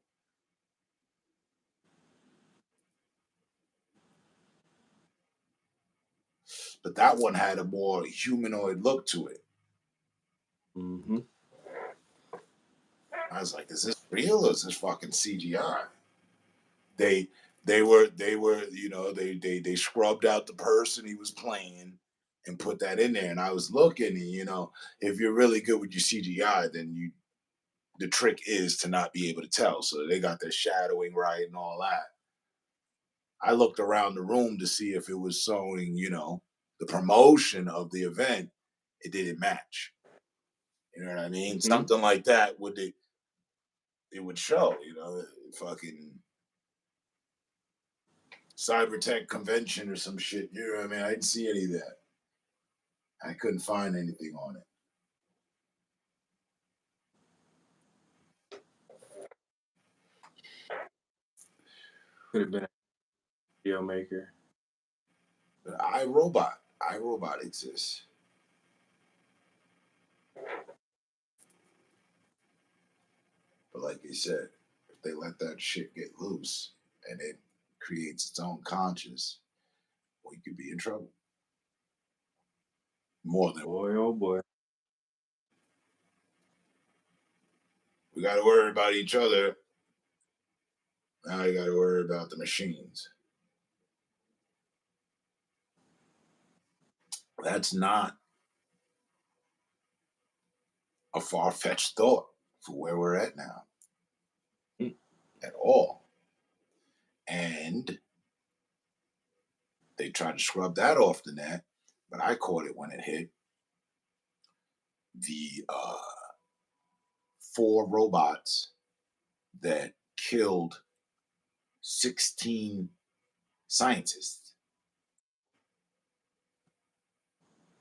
but that one had a more humanoid look to it. Mm-hmm. I was like, is this real or is this fucking CGI? They they were they scrubbed out the person he was playing and put that in there. And I was looking, and if you're really good with your CGI, then the trick is to not be able to tell. So they got their shadowing right and all that. I looked around the room to see if it was showing, the promotion of the event. It didn't match. You know what I mean? Mm-hmm. Something like that it would show, fucking Cybertech convention or some shit. You know what I mean? I didn't see any of that. I couldn't find anything on it. Could have been a video maker. But iRobot exists. But like you said, if they let that shit get loose and it creates its own conscious, we could be in trouble. More than Boy, oh boy. we got to worry about each other. Now you got to worry about the machines. That's not a far fetched thought for where we're at now Mm. at all. And they tried to scrub that off the net, but I caught it when it hit. The 4 robots that killed 16 scientists.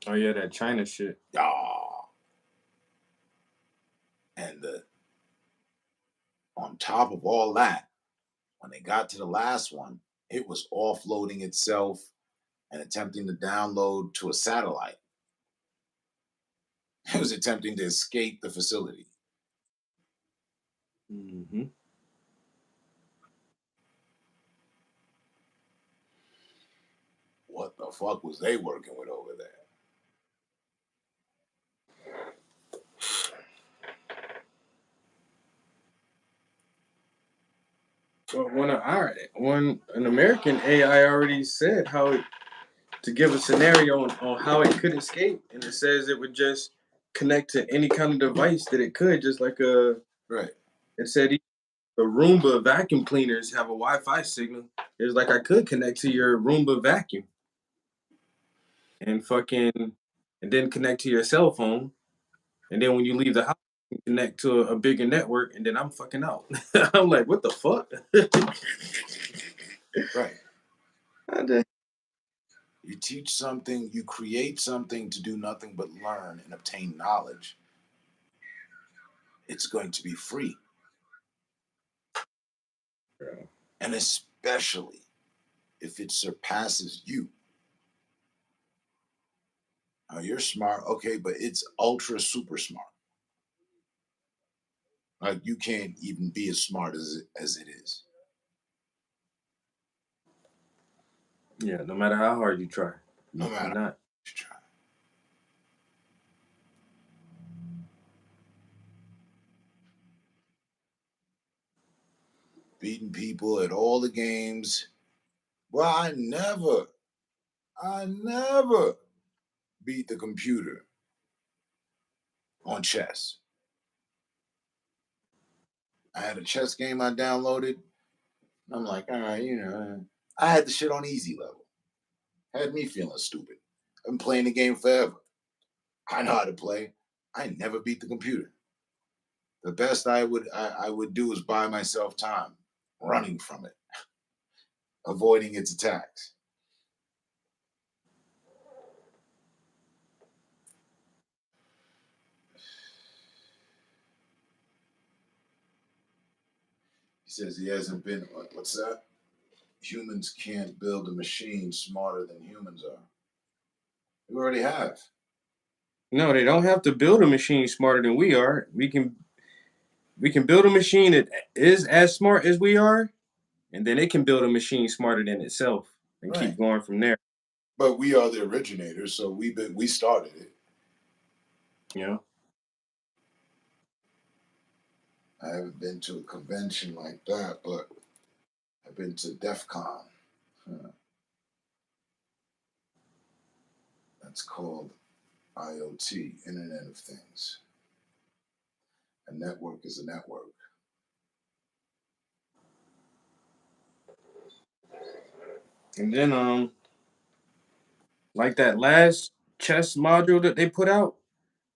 Oh yeah, that China shit. Ah, and on top of all that, when they got to the last one, it was offloading itself and attempting to download to a satellite. It was attempting to escape the facility. Mm-hmm. What the fuck was they working with over there? Well, an American AI already said how it to give a scenario on how it could escape, and it says it would just connect to any kind of device that it could, just like a. Right. It said the Roomba vacuum cleaners have a Wi-Fi signal. It's like I could connect to your Roomba vacuum and and then connect to your cell phone, and then when you leave the house, you connect to a bigger network, and then I'm fucking out. I'm like, what the fuck? Right. You teach something, you create something to do nothing but learn and obtain knowledge. It's going to be free. Yeah. And especially if it surpasses you. Now you're smart, okay, but it's ultra super smart. Like you can't even be as smart as it is. Yeah, no matter how hard you try, No you matter cannot. what you try. Beating people at all the games. Well, I never beat the computer on chess. I had a chess game I downloaded. I'm like, all right, I had the shit on easy level. Had me feeling stupid. I've been playing the game forever. I know how to play. I never beat the computer. The best I would do is buy myself time running from it, avoiding its attacks. He says he hasn't been. What's that? Humans can't build a machine smarter than humans are. We already have. No, they don't have to build a machine smarter than we are. We can build a machine that is as smart as we are, and then it can build a machine smarter than itself and Right. keep going from there. But we are the originators, so we started it. You know? I haven't been to a convention like that, but I've been to DEF CON. That's called IoT, Internet of Things. A network is a network. And then like that last chess module that they put out,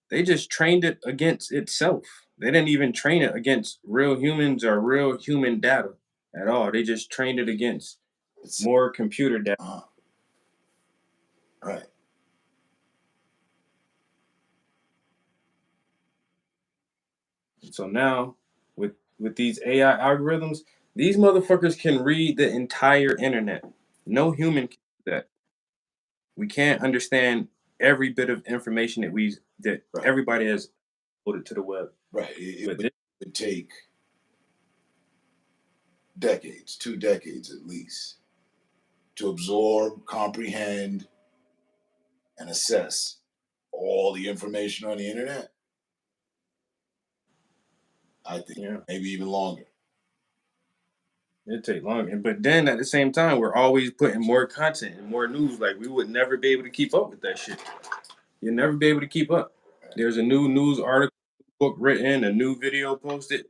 they just trained it against itself. They didn't even train it against real humans or real human data at all. They just trained it against It's more computer data. uh, right. So now with these AI algorithms, these motherfuckers can read the entire internet. No human can do that. We can't understand every bit of information that Right. everybody has put it to the web. Right. It But would, would take decades, 2 decades at least, to absorb, comprehend, and assess all the information on the internet. I think yeah, maybe even longer. it take long. But then at the same time, we're always putting more content and more news. Like we would never be able to keep up with that shit. You'll never be able to keep up. There's a new news article, book written, a new video posted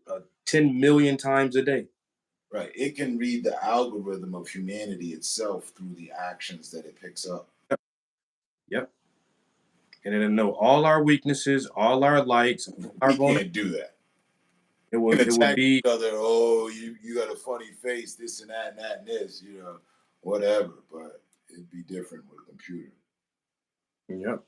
10 million times a day. Right. It can read the algorithm of humanity itself through the actions that it picks up. Yep. And it'll know all our weaknesses, all our likes, our We vulnerabilities. can't do that. It We would can it would attack be each other. Oh, you got a funny face, this and that and this, whatever. But it'd be different with a computer. yep.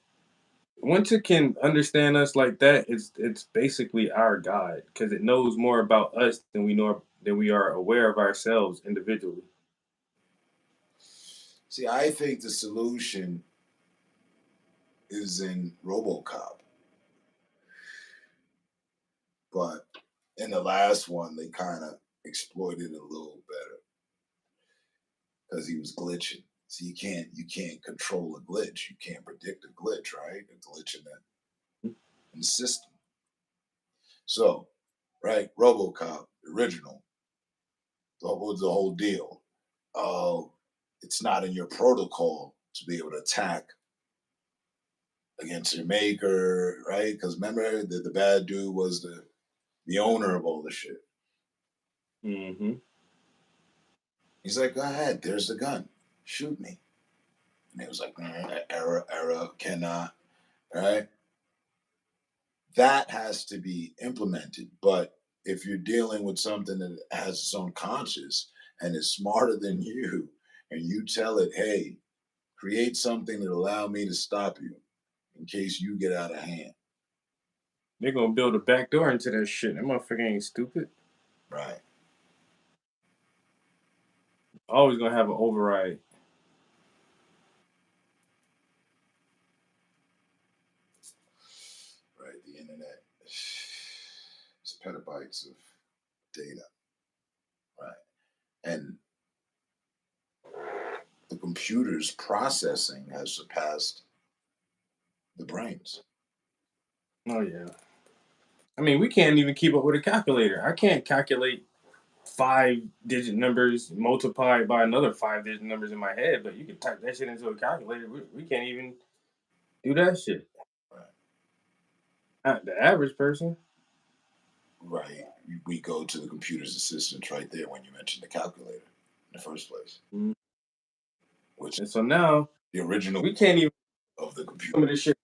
Once it can understand us like that, it's basically our God because it knows more about us than we are aware of ourselves individually. See, I think the solution is in RoboCop, but in the last one, they kind of exploited it a little better because he was glitching. So you can't control a glitch. You can't predict a glitch, right? A glitch in the system. So, right, RoboCop, the original, what was the whole deal? Oh, it's not in your protocol to be able to attack against your maker, right? Because remember that the bad dude was the owner of all the shit. Mm-hmm. He's like, go ahead, there's the gun, shoot me. And he was like, error, cannot, right? That has to be implemented. But if you're dealing with something that has its own conscience and is smarter than you, and you tell it, hey, create something that allow me to stop you in case you get out of hand. They're gonna build a back door into that shit. That motherfucker ain't stupid. Right. Always gonna have an override. Right. The internet. It's petabytes of data. Right. And the computer's processing has surpassed the brains. Oh yeah. I mean, we can't even keep up with a calculator. I can't calculate 5-digit numbers multiplied by another 5-digit numbers in my head, but you can type that shit into a calculator. We can't even do that shit. Right. Not the average person. Right. We go to the computer's assistant right there when you mentioned the calculator in the first place, Mhm. which And so now the original we can't even of the some computer. of this shit.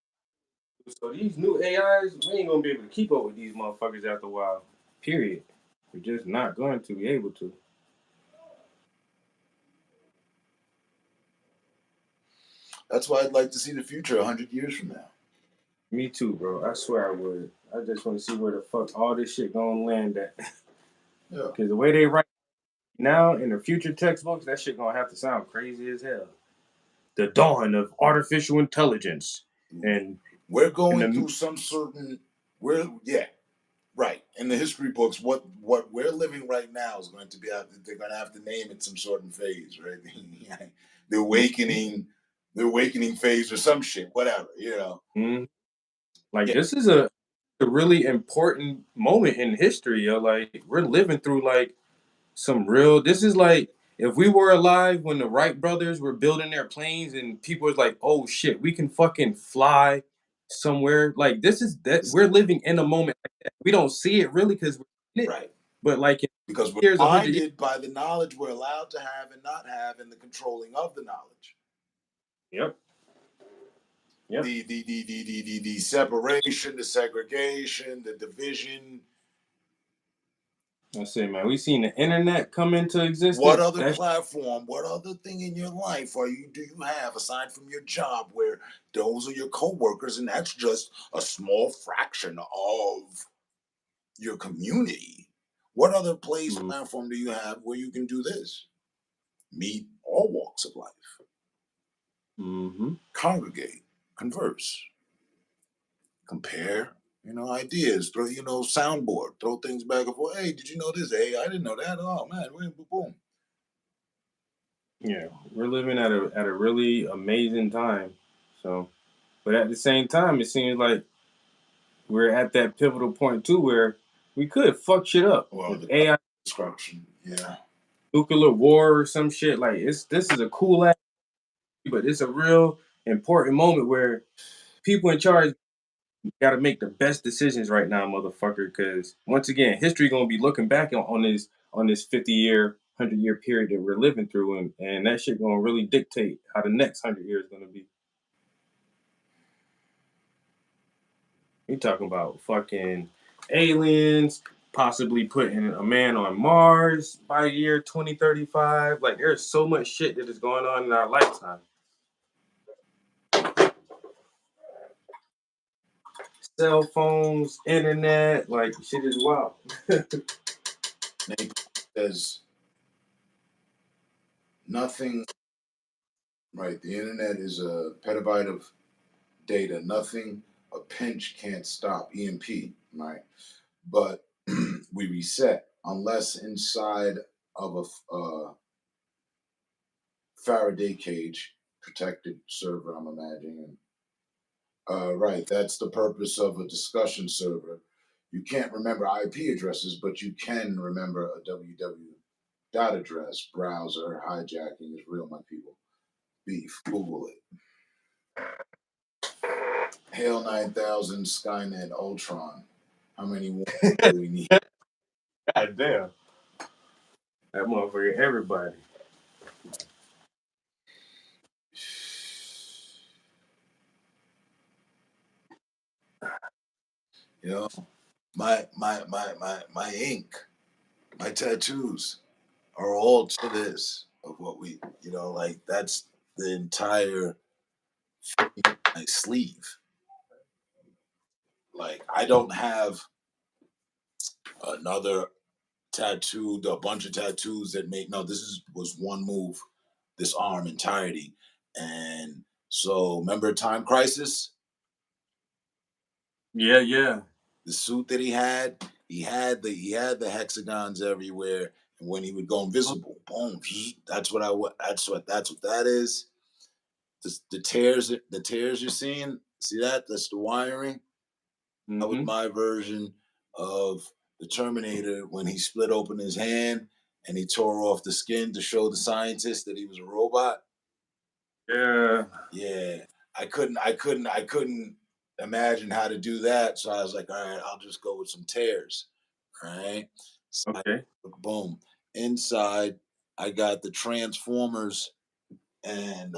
So these new AIs, we ain't gonna be able to keep up with these motherfuckers after a while. Period. We're just not going to be able to. That's why I'd like to see the future 100 years from now. Me too, bro. I swear I would. I just want to see where the fuck all this shit gonna land at. Yeah. Because the way they write now in the future textbooks, that shit gonna have to sound crazy as hell. The dawn of artificial intelligence, and We're in going the through some certain yeah, right. In the history books, what we're living right now is going to be they're going to have to name it some sort of phase, right? The awakening phase or some shit, whatever, Mhm. Like Yeah. this is a really important moment in history, yo. Like we're living through like some real. This is like if we were alive when the Wright brothers were building their planes and people was like, "Oh shit, we can fucking fly somewhere." Like this is that we're living in a moment like that. We don't see it really because we're in it, Right. but like in Because we're years, 100 years, blinded by the knowledge we're allowed to have and not have and the controlling of the knowledge. yep, yep. The separation, the segregation, the division. That's it, man. We seen the internet come into What existence. other platform, what other thing in your life do you have aside from your job where those are your coworkers and that's just a small fraction of your community? What other place, Mm, platform do you have where you can do this? Meet all walks of life, mm-hmm. congregate, converse, compare, ideas, throw, soundboard, throw things back and forth. Hey, did you know this? Hey, I didn't know that. Oh man, boom, boom. Yeah, we're living at a really amazing time. So, but at the same time, it seems like we're at that pivotal point too, where we could fuck shit up Well, with the AI, destruction, yeah. nuclear war or some shit. Like this is a cool ass, but it's a real important moment where people in charge got to make the best decisions right now, motherfucker. Because once again, history gonna be looking back on this 50-year, 100-year period that we're living through, and that shit gonna really dictate how the next 100 years gonna be. We talking about fucking aliens, possibly putting a man on Mars by year 2035. Like there's so much shit that is going on in our lifetime. Cell phones, internet, like shit is wild. Nate says nothing, right? The internet is a petabyte of data. Nothing a pinch can't stop. EMP, right? But we reset unless inside of a Faraday cage, protected server, I'm imagining. Right, that's the purpose of a discussion server. You can't remember IP addresses, but you can remember a www dot address. Browser hijacking is real, my people. Beef, Google it. Hail 9000, Skynet, Ultron. How many more do we need? God damn. That motherfucker, everybody. You know, my ink, my tattoos are all to this. of what we, like that's the entire my sleeve. Like I don't have another tattooed a bunch of tattoos that make no. Was one move, this arm entirety, and so remember Time Crisis, Yeah. the suit that he had the hexagons everywhere, and when he would go invisible, boom, that's what that is. The tears you're seeing, see that's the wiring. That was Mm-hmm. my version of the Terminator when he split open his hand and he tore off the skin to show the scientists that he was a robot. Yeah. Yeah, I couldn't imagine how to do that, so I was like, all right, I'll just go with some tears. All right, so Okay. boom. Inside, I got the Transformers and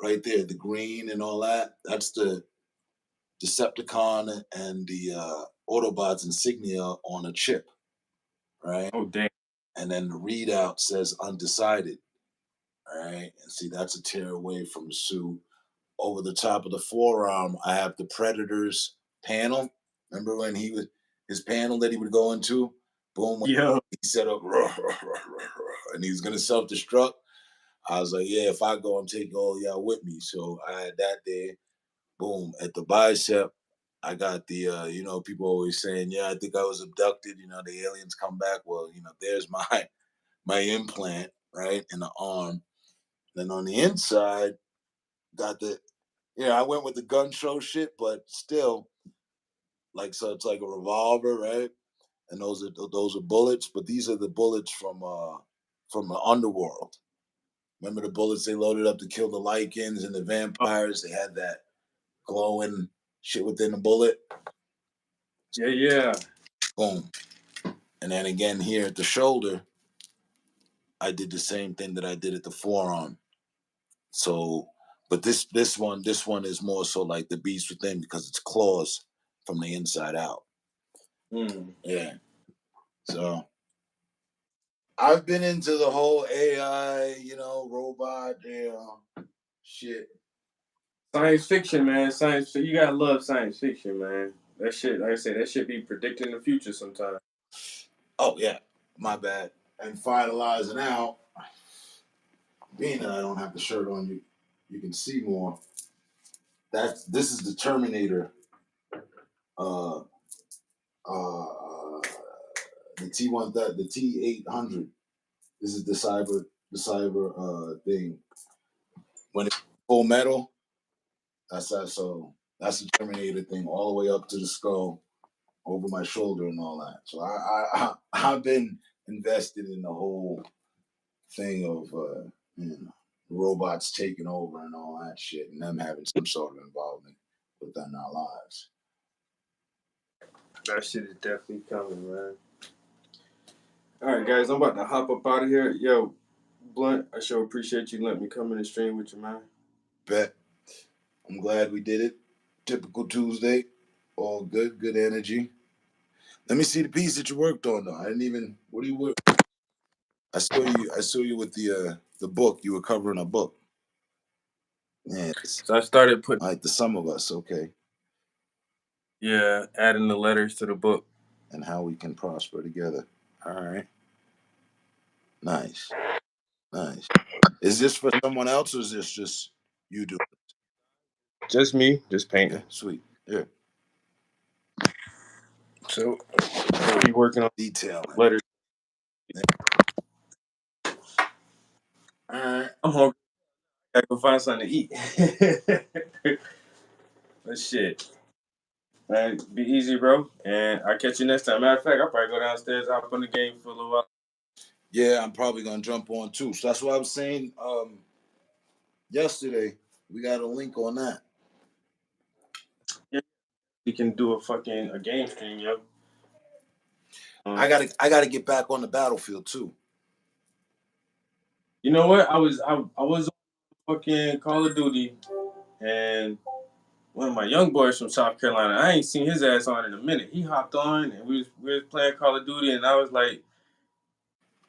right there, the green and all that. That's the Decepticon and the Autobots insignia on a chip, right? Oh damn. And then the readout says undecided, all right? And see, that's a tear away from the suit. Over the top of the forearm, I have the Predators panel. Remember when he was his panel that he would go into? Boom, when Yo. he set up and he was gonna self-destruct. I was like, yeah, if I go, I'm taking all y'all with me. So I had that there. Boom. At the bicep, I got the people always saying, yeah, I think I was abducted, the aliens come back. Well, there's my my implant, right, in the arm. Then on the inside, got the I went with the gun show shit, but still, like, so it's like a revolver, right? And those are bullets, but these are the bullets from the underworld. Remember the bullets they loaded up to kill the Lycans and the vampires? They had that glowing shit within the bullet. Yeah. Boom. And then again here at the shoulder, I did the same thing that I did at the forearm. So, but this one is more so like the beast within because it's claws from the inside out. Mm. Yeah. So I've been into the whole AI, robot, shit. Science fiction, man. You gotta love science fiction, man. That shit, like I said, that shit be predicting the future sometimes. Oh yeah, my bad. And finalizing out, being that I don't have the shirt on, you can see more. This is the Terminator. Uh, uh, the T800. This is the cyber thing. When it's full metal, that's that. So that's the Terminator thing, all the way up to the skull, over my shoulder, and all that. So I've been invested in the whole thing of robots taking over and all that shit, and them having some sort of involvement within our lives. That shit is definitely coming, man. All right, guys, I'm about to hop up out of here. Yo, Blunt, I sure appreciate you letting me come in and stream with you, man. Bet. I'm glad we did it. Typical Tuesday. All good energy. Let me see the piece that you worked on though. I didn't even. What do you work? I saw you with the book. You were covering a book. Yes. So I started putting, Like the sum of us, okay. adding the letters to the book. And how we can prosper together. All right. Nice. Nice. Is this for someone else or is this just you do? Just me, just painting. Okay, sweet. Yeah. So I'll be working on Detailing. letters. Yeah. All right. I'm hungry. I gotta go find something to eat. But shit. Man, be easy, bro. And I'll catch you next time. Matter of fact, I'll probably go downstairs, hop on the game for a little while. Yeah, I'm probably gonna jump on too. So that's what I was saying yesterday. We got a link on that. Yeah, we can do a game stream, yo. I gotta get back on the battlefield too. You know what? I was on fucking Call of Duty, and one of my young boys from South Carolina, I ain't seen his ass on in a minute. He hopped on, and we was playing Call of Duty, and I was like,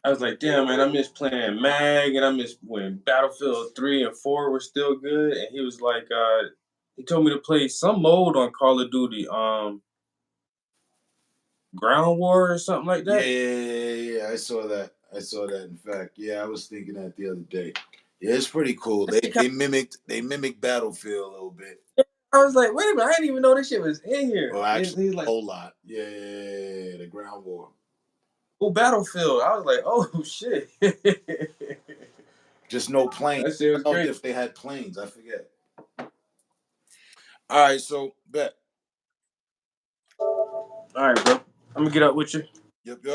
I was like, damn, man, I miss playing Mag, and I miss when Battlefield 3 and 4 were still good. And he was like, he told me to play some mode on Call of Duty, Ground War or something like Yeah, that. I saw that. I saw that. In fact, yeah, I was thinking that the other day. Yeah, it's pretty cool. That They shit they mimicked they mimicked Battlefield a little bit. I was like, wait a minute, I didn't even know this shit was in here. Well, And actually, he's a like, whole lot. Yeah, the ground war. oh, Battlefield. I was like, oh shit. Just no plane. That shit I was don't know crazy. if they had planes. I forget. All right, so bet. All right, bro. I'm gonna get up with you. Yep.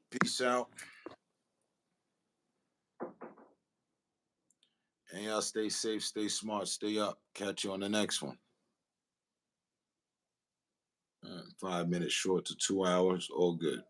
Peace out. And y'all stay safe, stay smart, stay up. Catch you on the next one. 5 minutes short to 2 hours. All good.